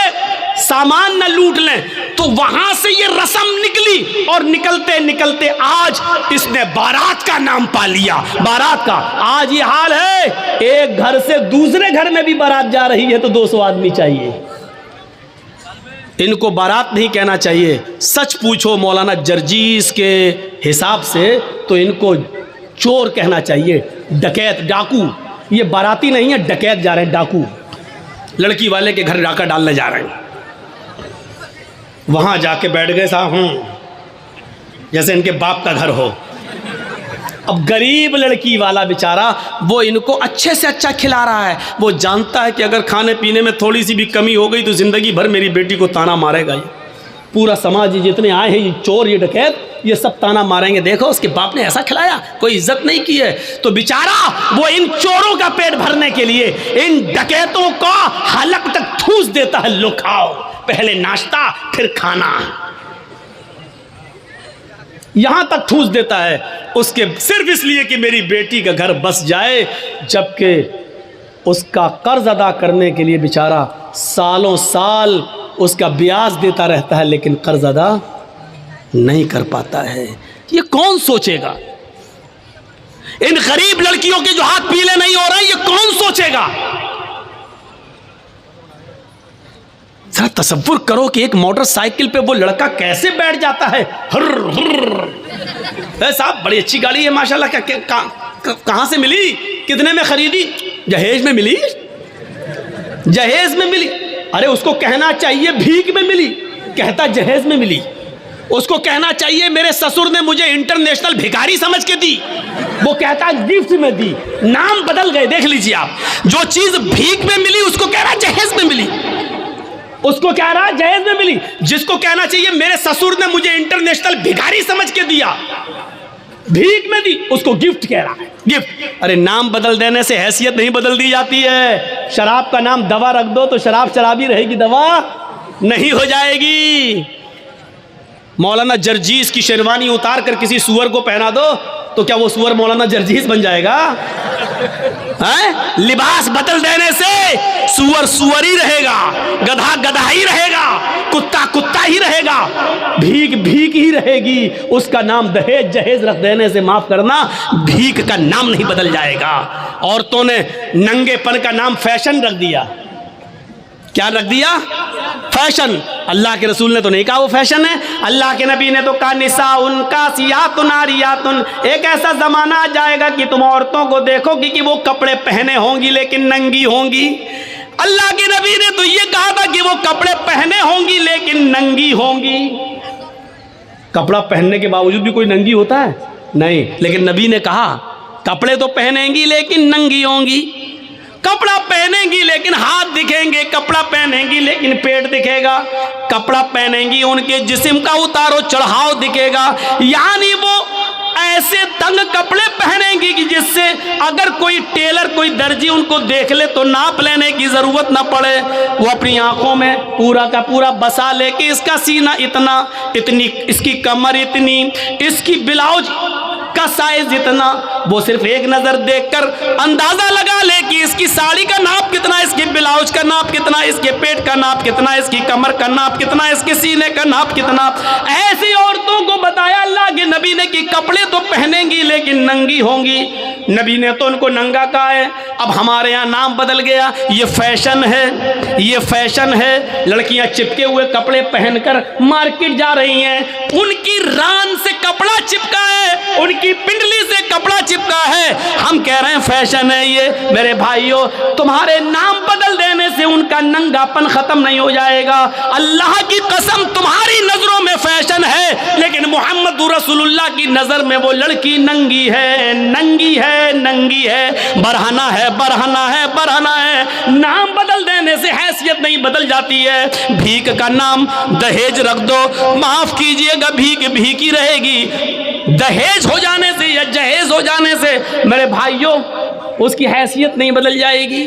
सामान न लूट लें। तो वहां से ये रस्म निकली, और निकलते निकलते आज इसने बारात का नाम पा लिया। बारात का आज ये हाल है, एक घर से दूसरे घर में भी बारात जा रही है तो 200 आदमी चाहिए। इनको बारात नहीं कहना चाहिए। सच पूछो मौलाना जर्जीस के हिसाब से तो इनको चोर कहना चाहिए, डकैत, डाकू। ये बाराती नहीं है, डकैत जा रहे हैं, डाकू। लड़की वाले के घर डाका डालने जा रहे हैं। वहां जाके बैठ गए साहब, जैसे इनके बाप का घर हो। अब गरीब लड़की वाला बेचारा वो इनको अच्छे से अच्छा खिला रहा है। वो जानता है कि अगर खाने पीने में थोड़ी सी भी कमी हो गई तो ज़िंदगी भर मेरी बेटी को ताना मारेगा। ये पूरा समाज, जितने आए हैं, ये चोर, ये डकैत, ये सब ताना मारेंगे, देखो उसके बाप ने ऐसा खिलाया, कोई इज्जत नहीं की है। तो बेचारा वो इन चोरों का पेट भरने के लिए इन डकैतों का हलक तक ठूस देता है, लो खाओ, पहले नाश्ता फिर खाना, यहां तक ठूस देता है उसके, सिर्फ इसलिए कि मेरी बेटी का घर बस जाए। जबकि उसका कर्ज अदा करने के लिए बेचारा सालों साल उसका ब्याज देता रहता है, लेकिन कर्ज अदा नहीं कर पाता है। ये कौन सोचेगा? इन गरीब लड़कियों के जो हाथ पीले नहीं हो रहे, ये कौन सोचेगा? जरा तसव्वुर करो कि एक मोटरसाइकिल पे वो लड़का कैसे बैठ जाता है। हर साहब, बड़ी अच्छी गाड़ी है माशाल्लाह, कहां से मिली? कितने में खरीदी? जहेज में मिली, जहेज में मिली। अरे उसको कहना चाहिए भीख में मिली, कहता जहेज में मिली। उसको कहना चाहिए मेरे ससुर ने मुझे इंटरनेशनल भिखारी समझ के दी, वो कहता गिफ्ट में दी। नाम बदल गए, देख लीजिए आप। जो चीज भीख में मिली उसको कह रहा जहेज में मिली, उसको कह रहा जहेज में मिली। जिसको कहना चाहिए मेरे ससुर ने मुझे इंटरनेशनल भिखारी समझ के दिया, भीख में दी, उसको गिफ्ट कह रहा है, गिफ्ट। अरे नाम बदल देने से हैसियत नहीं बदल दी जाती है। शराब का नाम दवा रख दो तो शराब शराबी रहेगी, दवा नहीं हो जाएगी। मौलाना जर्जीस की शेरवानी उतार कर किसी सुअर को पहना दो तो क्या वो सुअर मौलाना जर्जीस बन जाएगा? है? लिबास बदल देने से सुअर सुअर ही रहेगा, गधा गधा ही रहेगा, कुत्ता कुत्ता ही रहेगा, भीख भीख ही रहेगी। उसका नाम दहेज जहेज रख देने से, माफ करना, भीख का नाम नहीं बदल जाएगा। औरतों ने नंगेपन का नाम फैशन रख दिया। क्या रख दिया? फैशन। अल्लाह के रसूल ने तो नहीं कहा वो फैशन है। अल्लाह के नबी ने तो कहा निसाउन कासियातुन आरियातुन, एक ऐसा जमाना आ जाएगा कि तुम औरतों को देखोगी कि वो कपड़े पहने होंगी लेकिन नंगी होंगी। अल्लाह के नबी ने तो ये कहा था कि वो कपड़े पहने होंगी लेकिन नंगी होंगी। कपड़ा पहनने के बावजूद भी कोई नंगी होता है? नहीं। लेकिन नबी ने कहा कपड़े तो पहनेंगी लेकिन नंगी होंगी। कपड़ा पहनेंगी लेकिन हाथ दिखेंगे, कपड़ा पहनेंगी लेकिन पेट दिखेगा, कपड़ा पहनेंगी उनके जिस्म का उतारो चढ़ाव दिखेगा। यानी वो ऐसे तंग कपड़े पहनेंगी कि जिससे अगर कोई टेलर कोई दर्जी उनको देख ले तो नाप लेने की जरूरत ना पड़े। वो अपनी आंखों में पूरा का पूरा बसा लेके इसका सीना इतना, इतनी इसकी कमर इतनी, इसकी ब्लाउज का साइज इतना, वो सिर्फ एक नजर देखकर अंदाजा लगा ले कि इसकी साड़ी का नाप कितना, इसके ब्लाउज का नाप कितना, इसके पेट का नाप कितना, इसकी कमर का नाप कितना, इसके सीने का नाप कितना। ऐसी औरतों को बताया अल्लाह के नबी ने कि कपड़े तो पहनेंगी लेकिन नंगी होंगी। नबी ने तो उनको नंगा कहा है। अब हमारे यहाँ नाम बदल गया, ये फैशन है, ये फैशन है। लड़कियां चिपके हुए कपड़े पहनकर मार्केट जा रही हैं, उनकी रान से कपड़ा चिपका है, उनकी पिंडली से कपड़ा चिपका है। हम कह रहे हैं फैशन है ये। मेरे भाइयों, तुम्हारे नाम बदल देने से उनका नंगापन खत्म नहीं हो जाएगा। अल्लाह की कसम, तुम्हारी नजरों में फैशन है लेकिन मोहम्मद रसूलुल्लाह की नजर में वो लड़की नंगी है, नंगी है, नंगी है, बरहना है, बरहना है, बरहना है। नाम बदल देने से हैसियत नहीं बदल जाती है। भीख का नाम दहेज रख दो, माफ कीजिएगा, भीख भीख ही रहेगी। दहेज हो जाने से या जहेज हो जाने से मेरे भाइयों उसकी हैसियत नहीं बदल जाएगी।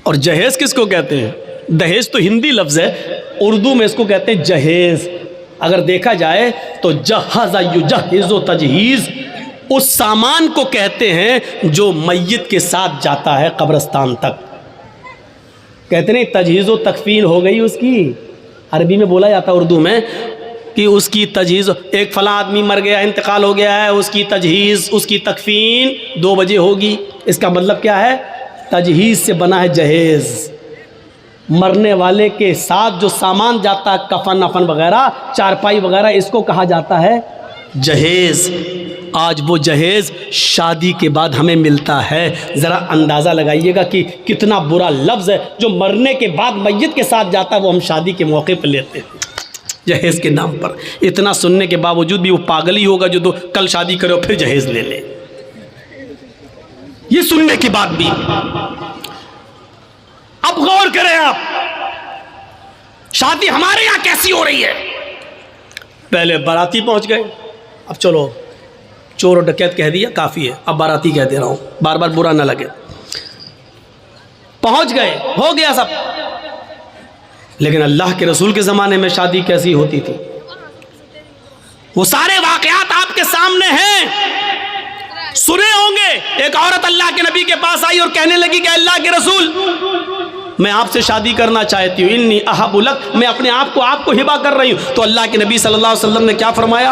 और जहेज किसको कहते हैं? दहेज तो हिंदी लफ्ज है, उर्दू में इसको कहते हैं जहेज। अगर देखा जाए तो जहाज़ युजहिज़ु तजहीज़ उस सामान को कहते हैं जो मय्यत के साथ जाता है कब्रिस्तान तक। कहते नहीं तजहीज़ तकफीन हो गई उसकी, अरबी में बोला जाता है, उर्दू में, कि उसकी तजहीज़, एक फला आदमी मर गया, इंतकाल हो गया है, उसकी तजहीज़, उसकी तकफीन 2 बजे होगी। इसका मतलब क्या है? तजहीज़ से बना है जहेज़। मरने वाले के साथ जो सामान जाता है, कफन अफन वगैरह, चारपाई वगैरह, इसको कहा जाता है जहेज़। आज वो जहेज़ शादी के बाद हमें मिलता है। ज़रा अंदाज़ा लगाइएगा कि कितना बुरा लफ्ज़ है जो मरने के बाद मय्यत के साथ जाता है, वो हम शादी के मौके पर लेते हैं जहेज़ के नाम पर। इतना सुनने के बावजूद भी वो पागल ही होगा जो तो कल शादी करे और फिर जहेज़ ले ले। ये सुनने के बाद भी। अब गौर करें आप, शादी हमारे यहां कैसी हो रही है। पहले बाराती पहुंच गए, अब चलो चोर और डकैत कह दिया, काफ़ी है, अब बाराती कह दे रहा हूं, बार बार बुरा ना लगे। पहुंच गए, हो गया सब। लेकिन अल्लाह के रसूल के ज़माने में शादी कैसी होती थी, वो सारे वाक़यात आपके सामने हैं, सुने होंगे। एक औरत अल्लाह के नबी के पास आई और कहने लगी कि अल्लाह के रसूल, मैं आपसे शादी करना चाहती हूँ, इन्नी अहबुलक, मैं अपने आप को आपको हिबा कर रही हूँ। तो अल्लाह के नबी सल्लल्लाहु अलैहि वसल्लम ने क्या फरमाया?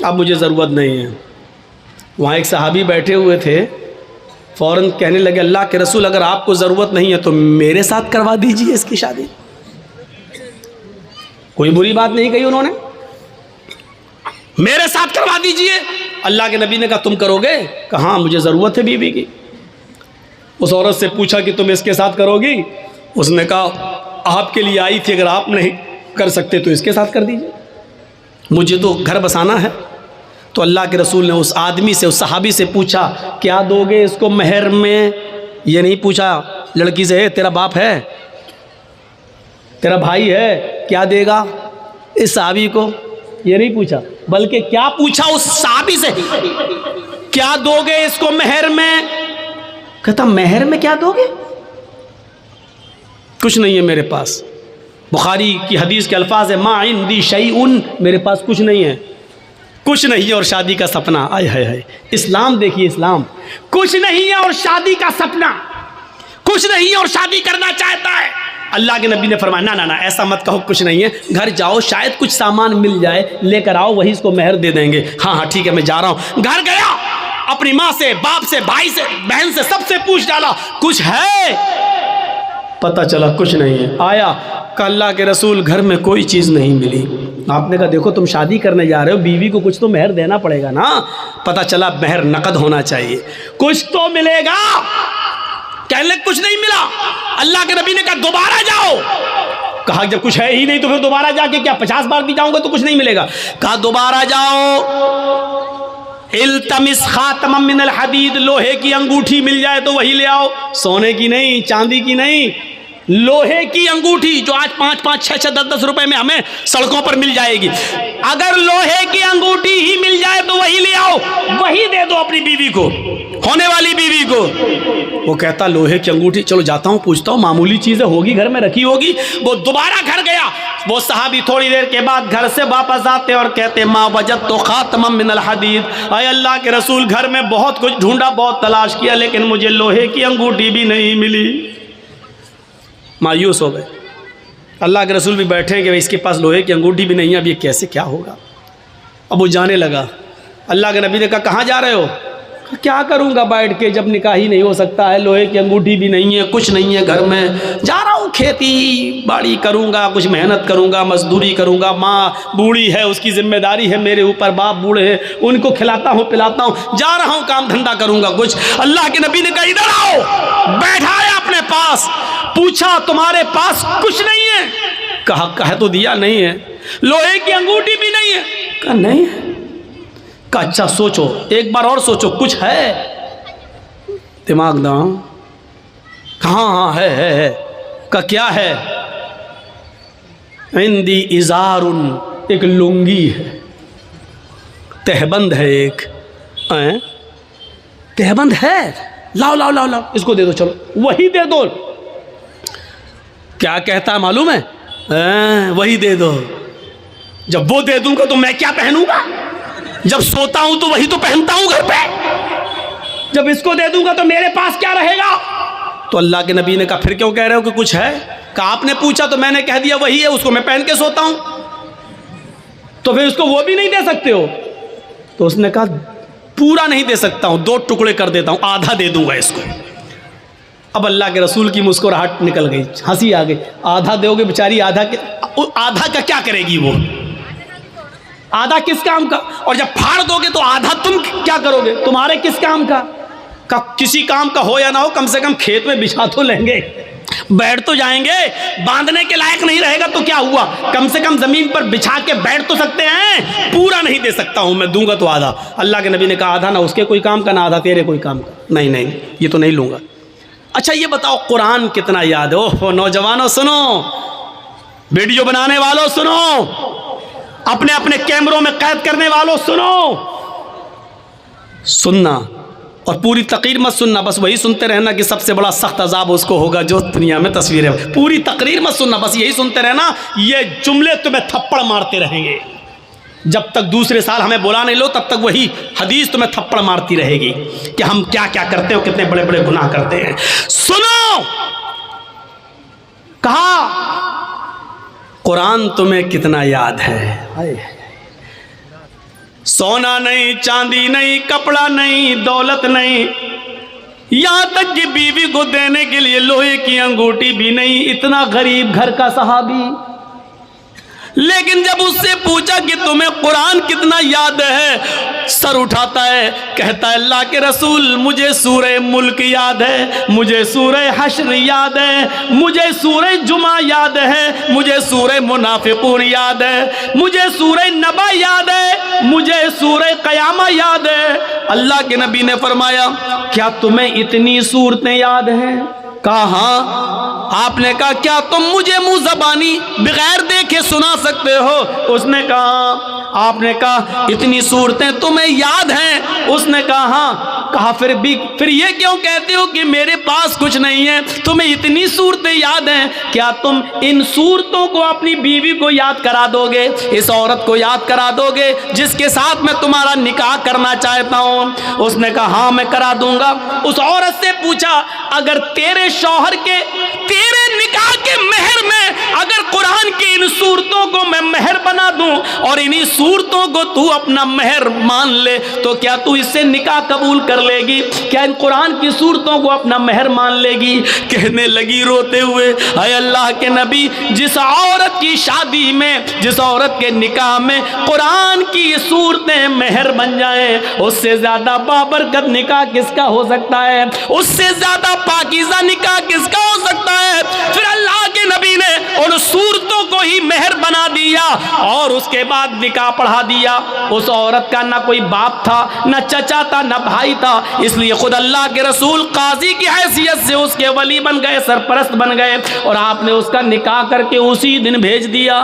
अब मुझे ज़रूरत नहीं है। वहाँ एक सहाबी बैठे हुए थे, फ़ौरन कहने लगे अल्लाह के रसूल, अगर आपको ज़रूरत नहीं है तो मेरे साथ करवा दीजिए इसकी शादी। कोई बुरी बात नहीं कही उन्होंने, मेरे साथ करवा दीजिए। अल्लाह के नबी ने कहा तुम करोगे? कहा हाँ मुझे ज़रूरत है बीवी की। उस औरत से पूछा कि तुम इसके साथ करोगी? उसने कहा आपके लिए आई थी, अगर आप नहीं कर सकते तो इसके साथ कर दीजिए, मुझे तो घर बसाना है। तो अल्लाह के रसूल ने उस आदमी से, उस सहाबी से पूछा क्या दोगे इसको महर में? ये नहीं पूछा लड़की से तेरा बाप है, तेरा भाई है, क्या देगा इस सहाबी को, ये नहीं पूछा, बल्कि क्या पूछा उस सहाबी से, क्या दोगे इसको महर में? कहता महर में क्या दोगे? कुछ नहीं है मेरे पास। बुखारी की हदीस के अल्फाज है मा इंदी शैउन, मेरे पास कुछ नहीं है, कुछ नहीं है और शादी का सपना। आय हाय हाय, इस्लाम देखिए, इस्लाम कुछ नहीं है और शादी का सपना, कुछ नहीं है और शादी करना चाहता है। अल्लाह के नबी ने फरमाया ना ना ना, ऐसा मत कहो, कुछ नहीं है, घर जाओ शायद कुछ सामान मिल जाए, लेकर आओ, वही इसको महर दे देंगे। हाँ हाँ ठीक है मैं जा रहा हूँ। घर गया, अपनी माँ से, बाप से, भाई से, बहन से, सबसे पूछ डाला कुछ है? पता चला कुछ नहीं है। आया कि अल्लाह के रसूल घर में कोई चीज़ नहीं मिली। आपने कहा देखो तुम शादी करने जा रहे हो, बीवी को कुछ तो महर देना पड़ेगा ना। पता चला महर नकद होना चाहिए, कुछ तो मिलेगा। कहने कुछ नहीं मिला। अल्लाह के नबी ने कहा दोबारा जाओ। कहा जब कुछ है ही नहीं तो फिर दोबारा जाके क्या 50 बार भी जाऊंगा तो कुछ नहीं मिलेगा। कहा दोबारा जाओ, इल्तमिस खातमम मिनल हदीद, लोहे की अंगूठी मिल जाए तो वही ले आओ, सोने की नहीं, चांदी की नहीं, लोहे की अंगूठी जो आज 5-5, 6-6, 10-10 रुपए में हमें सड़कों पर मिल जाएगी। अगर लोहे की अंगूठी ही मिल जाए तो वही ले आओ, वही दे दो अपनी बीवी को, होने वाली बीवी को। वो कहता लोहे की अंगूठी, चलो जाता हूँ पूछता हूँ, मामूली चीज़ें होगी घर में रखी होगी। वो दोबारा घर गया। वो सहाबी थोड़ी देर के बाद घर से वापस आते और कहते माँ वजद तो खातमम मिनल हदीद, अय अल्लाह के रसूल घर में बहुत कुछ ढूंढा, बहुत तलाश किया, लेकिन मुझे लोहे की अंगूठी भी नहीं मिली। मायूस हो गए। अल्लाह के रसूल भी बैठे कि इसके पास लोहे की अंगूठी भी नहीं है, अब ये कैसे क्या होगा। अब वो जाने लगा। अल्लाह के नबी ने कहा कहाँ जा रहे हो? क्या करूँगा बैठ के, जब निकाह ही नहीं हो सकता है, लोहे की अंगूठी भी नहीं है, कुछ नहीं है घर में, जा रहा हूँ खेती बाड़ी करूँगा, कुछ मेहनत करूँगा, मजदूरी करूँगा, माँ बूढ़ी है उसकी जिम्मेदारी है मेरे ऊपर, बाप बूढ़े हैं उनको खिलाता हूँ पिलाता हूँ, जा रहा हूँ काम धंधा करूँगा कुछ। अल्लाह के नबी ने कहा इधर आओ, बैठाया अपने पास, पूछा तुम्हारे पास कुछ नहीं है? कहा कह तो दिया नहीं है। लोहे की अंगूठी भी नहीं है? कहा नहीं है। का अच्छा सोचो, एक बार और सोचो, कुछ है? दिमाग दाओ। कहाँ? हाँ है। का क्या है? इंदी इजारुन, एक लुंगी है, तहबंद है, एक तहबंद है, लाओ लाओ लाओ लाओ, इसको दे दो, चलो वही दे दो। क्या कहता है मालूम है? वही दे दो। जब वो दे दूंगा तो मैं क्या पहनूंगा? जब सोता हूं तो वही तो पहनता हूं घर पे, जब इसको दे दूंगा तो मेरे पास क्या रहेगा? तो अल्लाह के नबी ने कहा फिर क्यों कह रहे हो कि कुछ है? कहा आपने पूछा तो मैंने कह दिया वही है, उसको मैं पहन के सोता हूं, तो फिर उसको वो भी नहीं दे सकते हो? तो उसने कहा पूरा नहीं दे सकता हूं, 2 टुकड़े कर देता हूं, आधा दे दूंगा इसको। अब अल्लाह के रसूल की मुस्कुराहट निकल गई, हंसी आ गई। आधा दोगे बेचारी, आधा का क्या करेगी वो? आधा किस काम का? और जब फाड़ दोगे तो आधा तुम क्या करोगे? तुम्हारे किस काम का? किसी काम का हो या ना हो, कम से कम खेत में बिछा तो लेंगे, बैठ तो जाएंगे। बांधने के लायक नहीं रहेगा तो क्या हुआ, कम से कम जमीन पर बिछा के बैठ तो सकते हैं। पूरा नहीं दे सकता हूं मैं, दूंगा तो आधा। अल्लाह के नबी ने कहा आधा ना उसके कोई काम का, ना आधा तेरे कोई काम का। नहीं नहीं, ये तो नहीं लूंगा। अच्छा ये बताओ कुरान कितना याद है? ओह नौजवानों सुनो, वीडियो बनाने वालों सुनो, अपने अपने कैमरों में कैद करने वालों सुनो, सुनना और पूरी तकरीर मत सुनना, बस वही सुनते रहना कि सबसे बड़ा सख्त अजाब उसको होगा जो दुनिया में तस्वीर है। पूरी तकरीर मत सुनना, बस यही सुनते रहना। ये जुमले तुम्हें थप्पड़ मारते रहेंगे जब तक दूसरे साल हमें बुला नहीं लो, तब तक वही हदीस तुम्हें थप्पड़ मारती रहेगी कि हम क्या क्या करते हो, कितने बड़े बड़े गुनाह करते हैं। सुनो, कहा कुरान तुम्हें कितना याद है? सोना नहीं, चांदी नहीं, कपड़ा नहीं, दौलत नहीं, यहां तक कि बीवी को देने के लिए लोहे की अंगूठी भी नहीं। इतना गरीब घर का सहाबी, लेकिन जब उससे पूछा कि तुम्हें कुरान कितना याद है, सर उठाता है, कहता है अल्लाह के रसूल मुझे सूरह मुल्क याद है, मुझे सूरह हश्र याद है, मुझे सूरह जुमा याद है, मुझे सूरह मुनाफिकून याद है, मुझे सूरह नबा याद है, मुझे सूरह क़यामा याद है। अल्लाह के नबी ने फरमाया क्या तुम्हें इतनी सूरतें याद हैं? कहा हाँ। आपने कहा क्या तुम मुझे मुंह ज़बानी बगैर देखे सुना सकते हो? उसने कहा। आपने कहा इतनी सूरतें तुम्हें याद हैं? उसने कहा हाँ। कहा फिर ये क्यों कहते हो कि मेरे पास कुछ नहीं है, तुम्हें इतनी सूरतें याद हैं? क्या तुम इन सूरतों को अपनी बीवी को याद करा दोगे, इस औरत को याद करा दोगे जिसके साथ मैं तुम्हारा निकाह करना चाहता हूँ? उसने कहा हाँ मैं करा दूंगा। उस औरत से पूछा अगर तेरे शौहर के तेरे निकाह के मेहर में अगर कुरान की इन सूरतों को मैं मेहर बना दूं और इन्हीं सूरतों को तू अपना मेहर मान ले तो क्या तू इससे निकाह कबूल कर लेगी? क्या इन कुरान की सूरतों को अपना मेहर मान लेगी? कहने लगी रोते हुए हाय अल्लाह के नबी, जिस औरत की शादी में, जिस औरत के निकाह में कुरान की सूरतें मेहर बन जाएं, उससे ज्यादा बाबरकत निकाह किसका हो सकता है? उससे ज्यादा पाकीज़ा निकाह किसका हो सकता है? फिर अल्लाह के नबी ने उन सूरतों को ही मेहर बना दिया और उसके बाद निकाह पढ़ा दिया। उस औरत का ना कोई बाप था, ना चचा था, ना भाई था, इसलिए खुद अल्लाह के रसूल काजी की हैसियत से उसके वली बन गए, सरपरस्त बन गए और आपने उसका निकाह करके उसी दिन भेज दिया।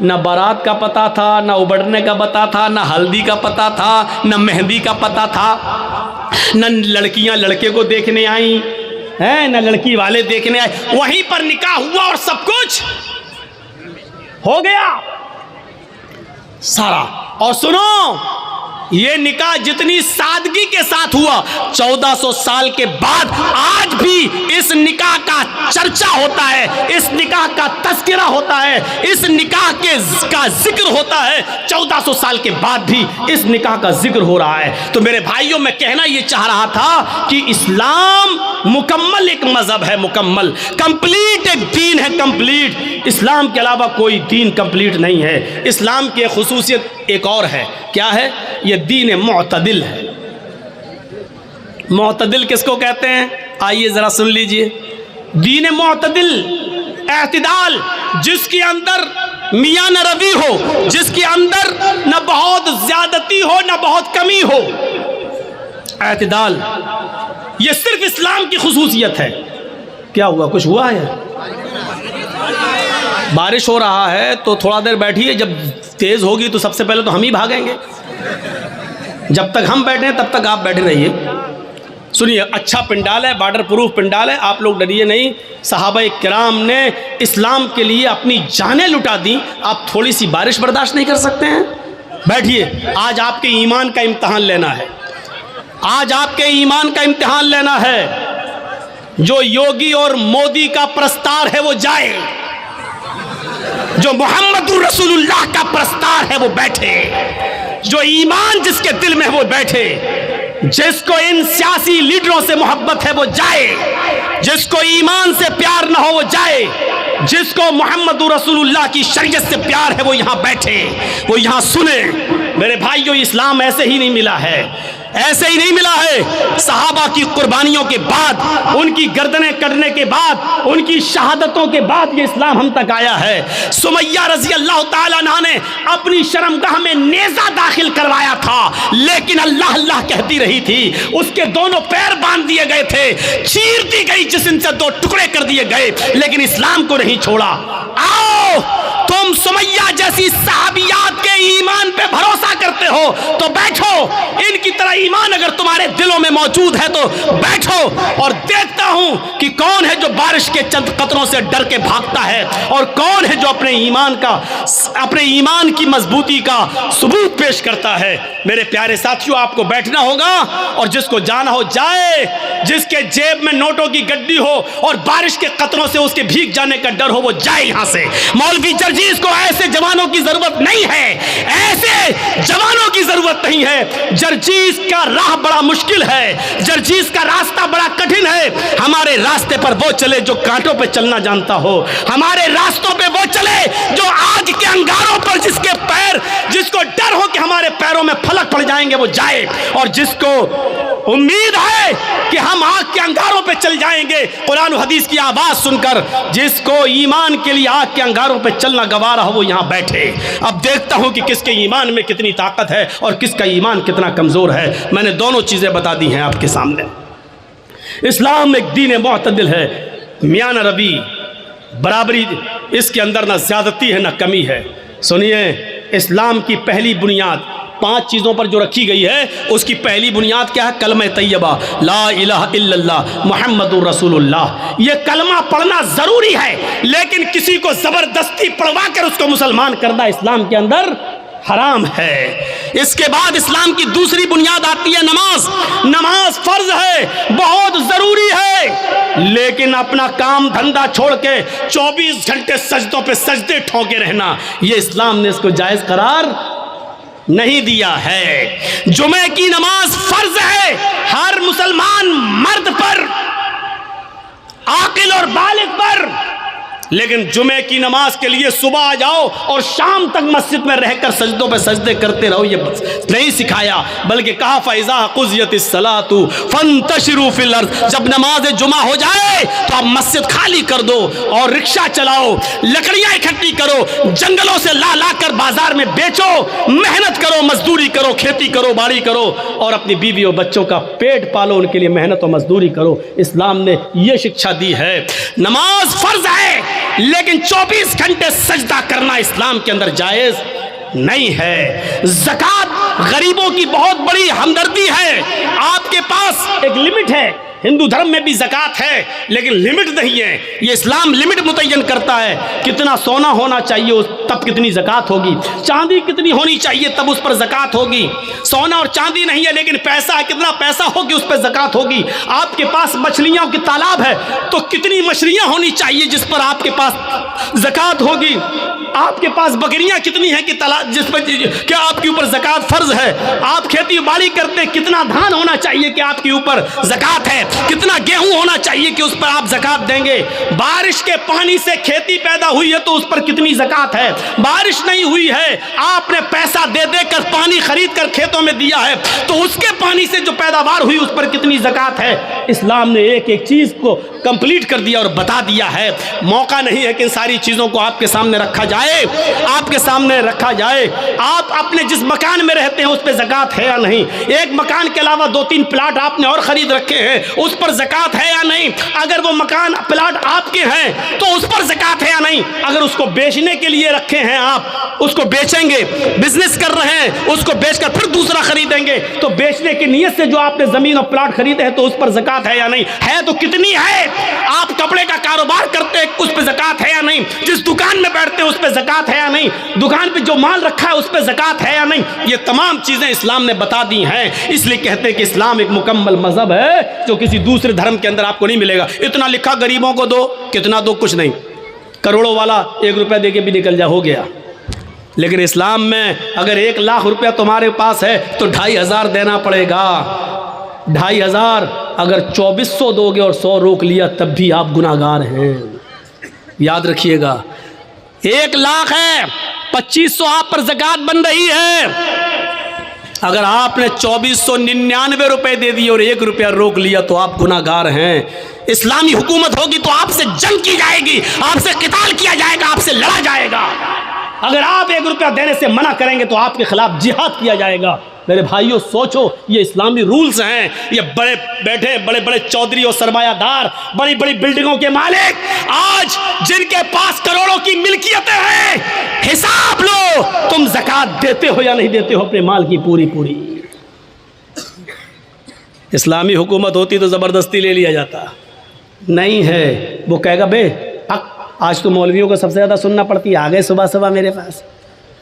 न बारात का पता था, न उबड़ने का पता था, न हल्दी का पता था, न मेहंदी का पता था, न लड़कियां लड़के को देखने आई हैं, न लड़की वाले देखने आए, वहीं पर निकाह हुआ और सब कुछ हो गया सारा। और सुनो ये निकाह जितनी सादगी के साथ हुआ, 1400 साल के बाद आज भी इस निकाह का चर्चा होता है, इस निकाह का तस्करा होता है, इस निकाह का जिक्र होता है। 1400 साल के बाद भी इस निकाह का जिक्र हो रहा है। तो मेरे भाइयों मैं कहना ये चाह रहा था कि इस्लाम मुकम्मल एक मजहब है, मुकम्मल कंप्लीट एक दीन है, कंप्लीट। इस्लाम के अलावा कोई दीन कंप्लीट नहीं है। इस्लाम की खुसूसियत एक और है, क्या है? ये दीन मुअतदिल है। मुअतदिल किसको कहते हैं? आइए जरा सुन लीजिए। दीन मुअतदिल, एतदाल, जिसके अंदर मियां न रवी हो, जिसके अंदर न बहुत ज्यादती हो न बहुत कमी हो, एतदाल, ये सिर्फ इस्लाम की खुसूसियत है। क्या हुआ? कुछ हुआ है? बारिश हो रहा है तो थोड़ा देर बैठिए, जब तेज होगी तो सबसे पहले तो हम ही भागेंगे। जब तक हम बैठे हैं तब तक आप बैठे रहिए। सुनिए, अच्छा पिंडाल है, वाटर प्रूफ पिंडाल है, आप लोग डरिए नहीं। सहाबा किराम ने इस्लाम के लिए अपनी जानें लुटा दी, आप थोड़ी सी बारिश बर्दाश्त नहीं कर सकते हैं? बैठिए, आज आपके ईमान का इम्तहान लेना है, आज आपके ईमान का इम्तहान लेना है। जो योगी और मोदी का प्रस्तार है वो जाए, जो मोहम्मदुर रसूलुल्लाह का प्रस्तार है वो बैठे, जो ईमान जिसके दिल में है वो बैठे, जिसको इन सियासी लीडरों से मोहब्बत है वो जाए, जिसको ईमान से प्यार न हो वो जाए, जिसको मोहम्मदुर रसूलुल्लाह की शरीयत से प्यार है वो यहाँ बैठे, वो यहाँ सुने। मेरे भाइयों, इस्लाम ऐसे ही नहीं मिला है, ऐसे ही नहीं मिला है। सहाबा की कुर्बानियों के बाद, उनकी गर्दनें कटने के बाद, उनकी शहादतों के बाद ये इस्लाम हम तक आया है। सुमैया रजी अल्लाह ताला अन्हा ने अपनी शर्मगाह में नेज़ा दाखिल करवाया था, लेकिन अल्लाह अल्लाह कहती रही थी, उसके दोनों पैर बांध दिए गए थे, चीर दी गई, जिस्म से दो टुकड़े कर दिए गए, लेकिन इस्लाम को नहीं छोड़ा। आओ, तुम सुमैया जैसी सहाबियात के ईमान पे भरोसा करते हो तो बैठो, इनकी तरह ईमान अगर तुम्हारे दिलों में मौजूद है तो बैठो और देखता हूं कि कौन है जो बारिश के चंद कतरों से डर के भागता है और कौन है जो अपने ईमान की मजबूती का सबूत पेश करता है। मेरे प्यारे साथियों, आपको बैठना होगा और जिसको जाना हो जाए, जिसके जेब में नोटों की गड्डी हो और बारिश के कतरों से उसके भीग जाने का डर हो वो जाए यहां से। मौलवी जर्जी जर्जीस को ऐसे जवानों की जरूरत नहीं है, ऐसे जवानों की जरूरत नहीं है। जर्जीस का राह बड़ा मुश्किल है, जर्जीस का रास्ता बड़ा कठिन है। हमारे रास्ते पर वो चले जो कांटों पे चलना जानता हो, हमारे रास्तों पे वो चले जो आग के अंगारों पर जिसको डर हो कि हमारे पैरों में फलक पड़ जाएंगे वो जाए, और जिसको उम्मीद है कि हम आग के अंगारों पे चल जाएंगे कुरान और हदीस की आवाज सुनकर, जिसको ईमान के लिए आग के अंगारों पे चलना गवारा हो वो यहां बैठे। अब देखता हूं कि किसके ईमान में कितनी ताकत है और किसका ईमान कितना कमजोर है। मैंने दोनों चीजें बता दी हैं आपके सामने। इस्लाम एक दीन मुअतदिल है, मियां न रबी, बराबरी, इसके अंदर ना ज्यादती है ना कमी है। सुनिए, इस्लाम की पहली बुनियाद 5 चीज़ों पर जो रखी गई है, उसकी पहली बुनियाद क्या है? कलमा तैयबा, ला इलाहा इल्लल्लाह मुहम्मदुर रसूलुल्लाह। ये कलमा पढ़ना ज़रूरी है, लेकिन किसी को ज़बरदस्ती पढ़वा कर उसको मुसलमान करना इस्लाम के अंदर हराम है। इसके बाद इस्लाम की दूसरी बुनियाद आती है नमाज। नमाज फर्ज है, बहुत ज़रूरी है, लेकिन अपना काम धंधा छोड़ के 24 घंटे सजदों पे सजदे ठोके रहना, ये इस्लाम ने इसको जायज़ करार नहीं दिया है। जुमे की नमाज फर्ज है हर मुसलमान मर्द पर, आकिल और बालिग पर, लेकिन जुमे की नमाज के लिए सुबह आ जाओ और शाम तक मस्जिद में रहकर सजदों पे सजदे करते रहो, ये नहीं सिखाया। बल्कि कहा फ़ैज़ा क़ुज़ियतिस सलातु फ़ंतशिरू फ़िल अर्ज़, जब नमाज जुमा हो जाए तो आप मस्जिद खाली कर दो और रिक्शा चलाओ, लकड़ियाँ इकट्ठी करो, जंगलों से ला ला कर बाजार में बेचो, मेहनत करो, मजदूरी करो, खेती करो, बाड़ी करो, और अपनी बीवी और बच्चों का पेट पालो, उनके लिए मेहनत और मजदूरी करो। इस्लाम ने ये शिक्षा दी है। नमाज फर्ज है, लेकिन 24 घंटे सजदा करना इस्लाम के अंदर जायज नहीं है। ज़कात गरीबों की बहुत बड़ी हमदर्दी है। आपके पास एक लिमिट है, हिंदू धर्म में भी ज़कात है, लेकिन लिमिट नहीं है। ये इस्लाम लिमिट मुतय्यन करता है, कितना सोना होना चाहिए तब कितनी ज़कात होगी, चांदी कितनी होनी चाहिए तब उस पर ज़कात होगी। सोना और चांदी नहीं है, लेकिन पैसा है, कितना पैसा होगी उस पर ज़कात होगी। आपके पास मछलियों की तालाब है तो कितनी मछलियाँ होनी चाहिए जिस पर आपके पास ज़कात होगी। आपके पास बकरियाँ कितनी हैं कि तालाब जिस पर क्या आपके ऊपर ज़कात फ़र्ज है। आप खेती बाड़ी करते, कितना धान होना चाहिए कि आपके ऊपर ज़कात है, कितना गेहूं होना चाहिए कि उस पर आप ज़कात देंगे। बारिश के पानी से खेती पैदा हुई है तो उस पर कितनी ज़कात है। बारिश नहीं हुई है, आपने पैसा दे देकर पानी खरीद कर खेतों में दिया है तो उसके पानी से जो पैदावार हुई उस पर कितनी ज़कात है। इस्लाम ने एक एक चीज़ को कंप्लीट कर दिया और बता दिया है। मौका नहीं है कि इन सारी चीज़ों को आपके सामने रखा जाए, आपके सामने रखा जाए। आप अपने जिस मकान में रहते हैं उस पर ज़कात है या नहीं, एक मकान के अलावा 2-3 प्लाट आपने और ख़रीद रखे हैं, उस पर ज़कात है या नहीं। अगर वो मकान प्लाट आपके हैं तो उस पर ज़कात है या नहीं। अगर उसको बेचने के लिए रखे हैं, आप उसको बेचेंगे, बिजनेस कर रहे हैं, उसको बेचकर फिर दूसरा खरीदेंगे, तो बेचने की नीयत से जो आपने ज़मीन और प्लाट खरीदे हैं तो उस पर ज़कात है या नहीं। है तो कितनी है। आप कपड़े का कारोबार करते हैं, उस पर ज़कात है या नहीं। जिस दुकान में बैठते हैं उस पर ज़कात है या नहीं। दुकान पे जो माल रखा है उस पर ज़कात है या नहीं। ये तमाम चीज़ें इस्लाम ने बता दी हैं। इसलिए कहते हैं कि इस्लाम एक मुकम्मल मज़हब है जो किसी दूसरे धर्म के अंदर आपको नहीं मिलेगा। इतना लिखा गरीबों को दो, कितना दो, कुछ नहीं। करोड़ों वाला 1 रुपया दे के भी निकल जा, हो गया। लेकिन इस्लाम में अगर 1 लाख रुपया तुम्हारे पास है तो 2,500 देना पड़ेगा। 2,500 अगर 2400 दोगे और 100 रोक लिया तब भी आप गुनाहगार हैं। याद रखिएगा, 1 लाख है, 2500 आप पर ज़कात बन रही है। अगर आपने 2499 रुपए दे दिए और 1 रुपया रोक लिया तो आप गुनाहगार हैं। इस्लामी हुकूमत होगी तो आपसे जंग की जाएगी, आपसे क़िताल किया जाएगा, आपसे लड़ा जाएगा। अगर आप 1 रुपया देने से मना करेंगे तो आपके खिलाफ जिहाद किया जाएगा। मेरे भाइयों सोचो, ये इस्लामी रूल्स हैं। ये बड़े बैठे बड़े बड़े चौधरी और सरमायादार, बड़ी बड़ी बिल्डिंगों के मालिक, आज जिनके पास करोड़ों की मिल्कियतें हैं, हिसाब लो तुम ज़कात देते हो या नहीं देते हो अपने माल की पूरी पूरी। इस्लामी हुकूमत होती तो ज़बरदस्ती ले लिया जाता, नहीं है। वो कहेगा बे आज तो मौलवियों को सबसे ज़्यादा सुनना पड़ती है, आ गए सुबह सुबह मेरे पास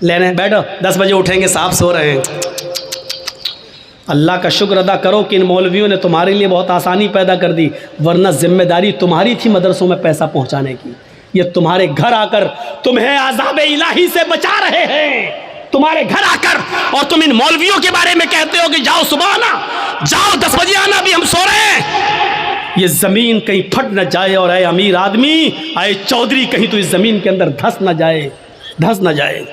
लेने, बैठो 10 बजे उठेंगे, साहब सो रहे हैं। अल्लाह का शुक्र अदा करो कि इन मौलवियों ने तुम्हारे लिए बहुत आसानी पैदा कर दी, वरना जिम्मेदारी तुम्हारी थी मदरसों में पैसा पहुंचाने की। ये तुम्हारे घर आकर तुम्हें अज़ाब इलाही से बचा रहे हैं, तुम्हारे घर आकर। और तुम इन मौलवियों के बारे में कहते हो कि जाओ सुबह आना, जाओ 10 बजे आना, अभी हम सो रहे हैं। ये जमीन कहीं फट न जाए, और आए अमीर आदमी, आए चौधरी, कहीं तो इस जमीन के अंदर धस न जाए, धस न जाए।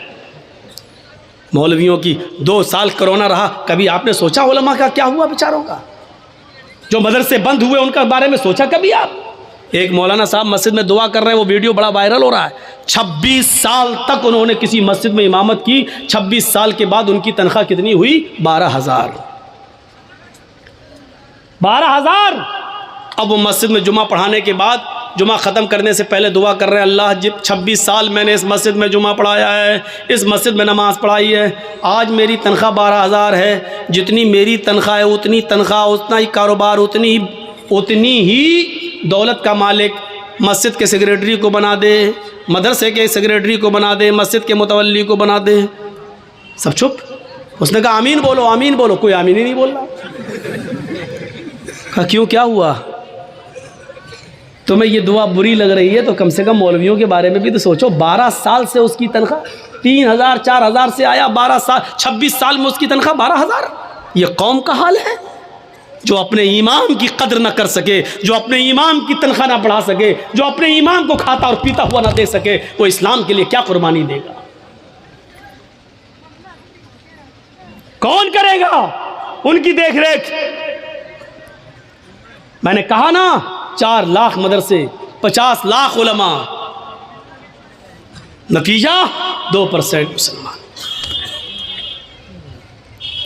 मौलवियों की 2 साल कोरोना रहा, कभी आपने सोचा उलमा का क्या हुआ बेचारों का? जो मदरसे बंद हुए उनका बारे में सोचा कभी आप? एक मौलाना साहब मस्जिद में दुआ कर रहे हैं, वो वीडियो बड़ा वायरल हो रहा है। 26 साल तक उन्होंने किसी मस्जिद में इमामत की, 26 साल के बाद उनकी तनख्वाह कितनी हुई? 12,000। 12,000। अब वो मस्जिद में जुमा पढ़ाने के बाद, जुमा ख़त्म करने से पहले दुआ कर रहे हैं, अल्लाह जिब 26 साल मैंने इस मस्जिद में जुमा पढ़ाया है, इस मस्जिद में नमाज़ पढ़ाई है, आज मेरी तनख्वाह 12,000 है। जितनी मेरी तनख्वाह है उतनी तनख्वाह, उतना ही कारोबार, उतनी ही दौलत का मालिक मस्जिद के सेक्रेटरी को बना दे, मदरसे के सेक्रेटरी को बना दे, मस्जिद के मुतवल्ली को बना दे। सब चुप। उसने कहा आमीन बोलो, आमीन बोलो। कोई आमीन ही नहीं बोल रहा। कहा क्यों, क्या हुआ? तुम्हें ये दुआ बुरी लग रही है तो कम से कम मौलवियों के बारे में भी तो सोचो। 12 साल से उसकी तनख्वाह 3,000 4,000 से आया, 12 साल 26 साल में उसकी तनख्वाह 12,000। ये कौम का हाल है जो अपने इमाम की कदर न कर सके, जो अपने इमाम की तनख्वाह ना बढ़ा सके, जो अपने इमाम को खाता और पीता हुआ ना दे सके, वो इस्लाम के लिए क्या कुर्बानी देगा? कौन करेगा उनकी देखरेख? मैंने कहा ना, 4 लाख मदरसे, 50 लाख उलमा, नतीजा 2% मुसलमान।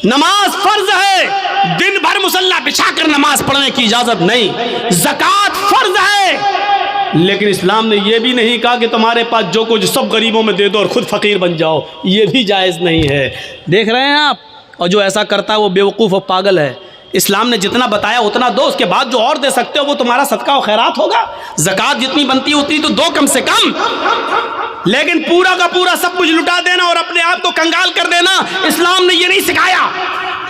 नमाज फर्ज है, दिन भर मुसल्ला बिछाकर नमाज पढ़ने की इजाजत नहीं। ज़कात फर्ज है, लेकिन इस्लाम ने यह भी नहीं कहा कि तुम्हारे पास जो कुछ सब गरीबों में दे दो और खुद फकीर बन जाओ। ये भी जायज़ नहीं है। देख रहे हैं आप? और जो ऐसा करता है वो बेवकूफ़ और पागल है। इस्लाम ने जितना बताया उतना दो, उसके बाद जो और दे सकते हो वो तुम्हारा सदका और खैरात होगा। ज़कात जितनी बनती है उतनी तो दो कम से कम, लेकिन पूरा का पूरा सब कुछ लुटा देना और अपने आप को कंगाल कर देना, इस्लाम ने ये नहीं सिखाया।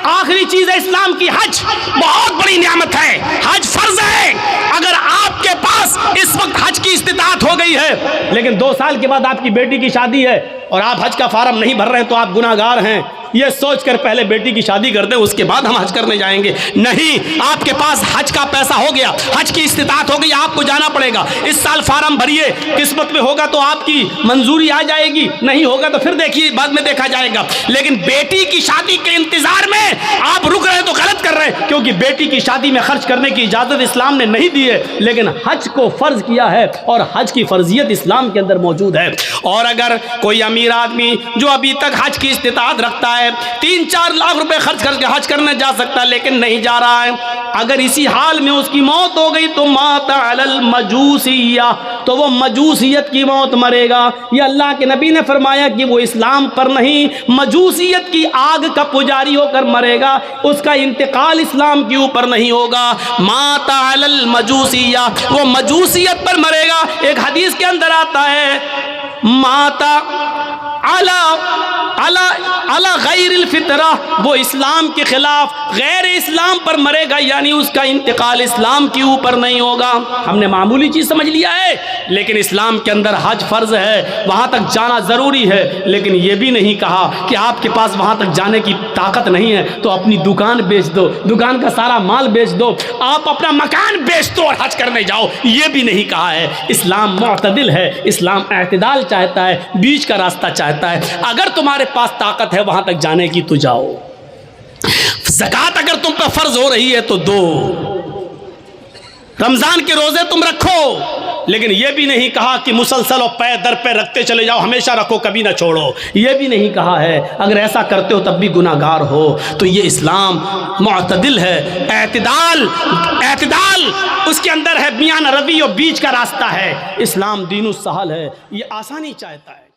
आखिरी चीज है इस्लाम की हज, बहुत बड़ी नियामत है। हज फर्ज है। अगर आपके पास इस वक्त हज की इस्तिताअत हो गई है, लेकिन 2 साल के बाद आपकी बेटी की शादी है और आप हज का फार्म नहीं भर रहे हैं, तो आप गुनाहगार हैं। ये सोचकर पहले बेटी की शादी कर दें, उसके बाद हम हज करने जाएंगे। नहीं, आपके पास हज का पैसा हो गया, हज की इस्तिताअत हो गई, आपको जाना पड़ेगा। इस साल फार्म भरिए, किस्मत में होगा तो आपकी मंजूरी आ जाएगी, नहीं होगा तो फिर देखिए, बाद में देखा जाएगा। लेकिन बेटी की शादी के इंतजार में आप रुक रहे तो गलत कर रहे हैं, क्योंकि बेटी की शादी में खर्च करने की इजाजत इस्लाम ने नहीं दी है, लेकिन हज को फर्ज किया है और हज की फर्जियत इस्लाम के अंदर मौजूद है। और अगर कोई अमीर आदमी जो अभी तक हज की इस्तिताअत रखता है, 3-4 लाख रुपए खर्च करके हज करने जा सकता है, लेकिन नहीं जा रहा है, अगर इसी हाल में उसकी मौत हो गई तो माता अलल मजूसिया, तो वो मजूसियत की मौत मरेगा। ये अल्लाह के नबी ने फरमाया कि वो इस्लाम पर नहीं, मजूसियत की आग का पुजारी होकर मरेगा, उसका इंतकाल इस्लाम के ऊपर नहीं होगा। माता अलल मजूसिया, वो मजूसियत पर मरेगा। एक हदीस के अंदर आता है, माता अला अला अला गैरिल फितरा, वो इस्लाम के खिलाफ गैर इस्लाम पर मरेगा, यानी उसका इंतकाल इस्लाम के ऊपर नहीं होगा। हमने मामूली चीज़ समझ लिया है, लेकिन इस्लाम के अंदर हज फर्ज है, वहाँ तक जाना ज़रूरी है। लेकिन ये भी नहीं कहा कि आपके पास वहाँ तक जाने की ताकत नहीं है तो अपनी दुकान बेच दो, दुकान का सारा माल बेच दो, आप अपना मकान बेच दो और हज करने जाओ, ये भी नहीं कहा है। इस्लाम मुअतदिल है, इस्लाम एतदाल चाहता है, बीच का रास्ता चाहता है। अगर तुम्हारे पास ताकत है वहां तक जाने की तो जाओ। ज़कात अगर तुम पर फर्ज हो रही है तो दो, रमजान के रोजे तुम रखो, लेकिन यह भी नहीं कहा कि मुसलसल और पैर दर पे रखते चले जाओ, हमेशा रखो कभी ना छोड़ो, यह भी नहीं कहा है। अगर ऐसा करते हो तब भी गुनाहगार हो। तो ये इस्लाम मुअतदिल है, एतदाल उसके अंदर है, मियां रवि और बीच का रास्ता है। इस्लाम दीनुस सहल है, ये आसानी चाहता है।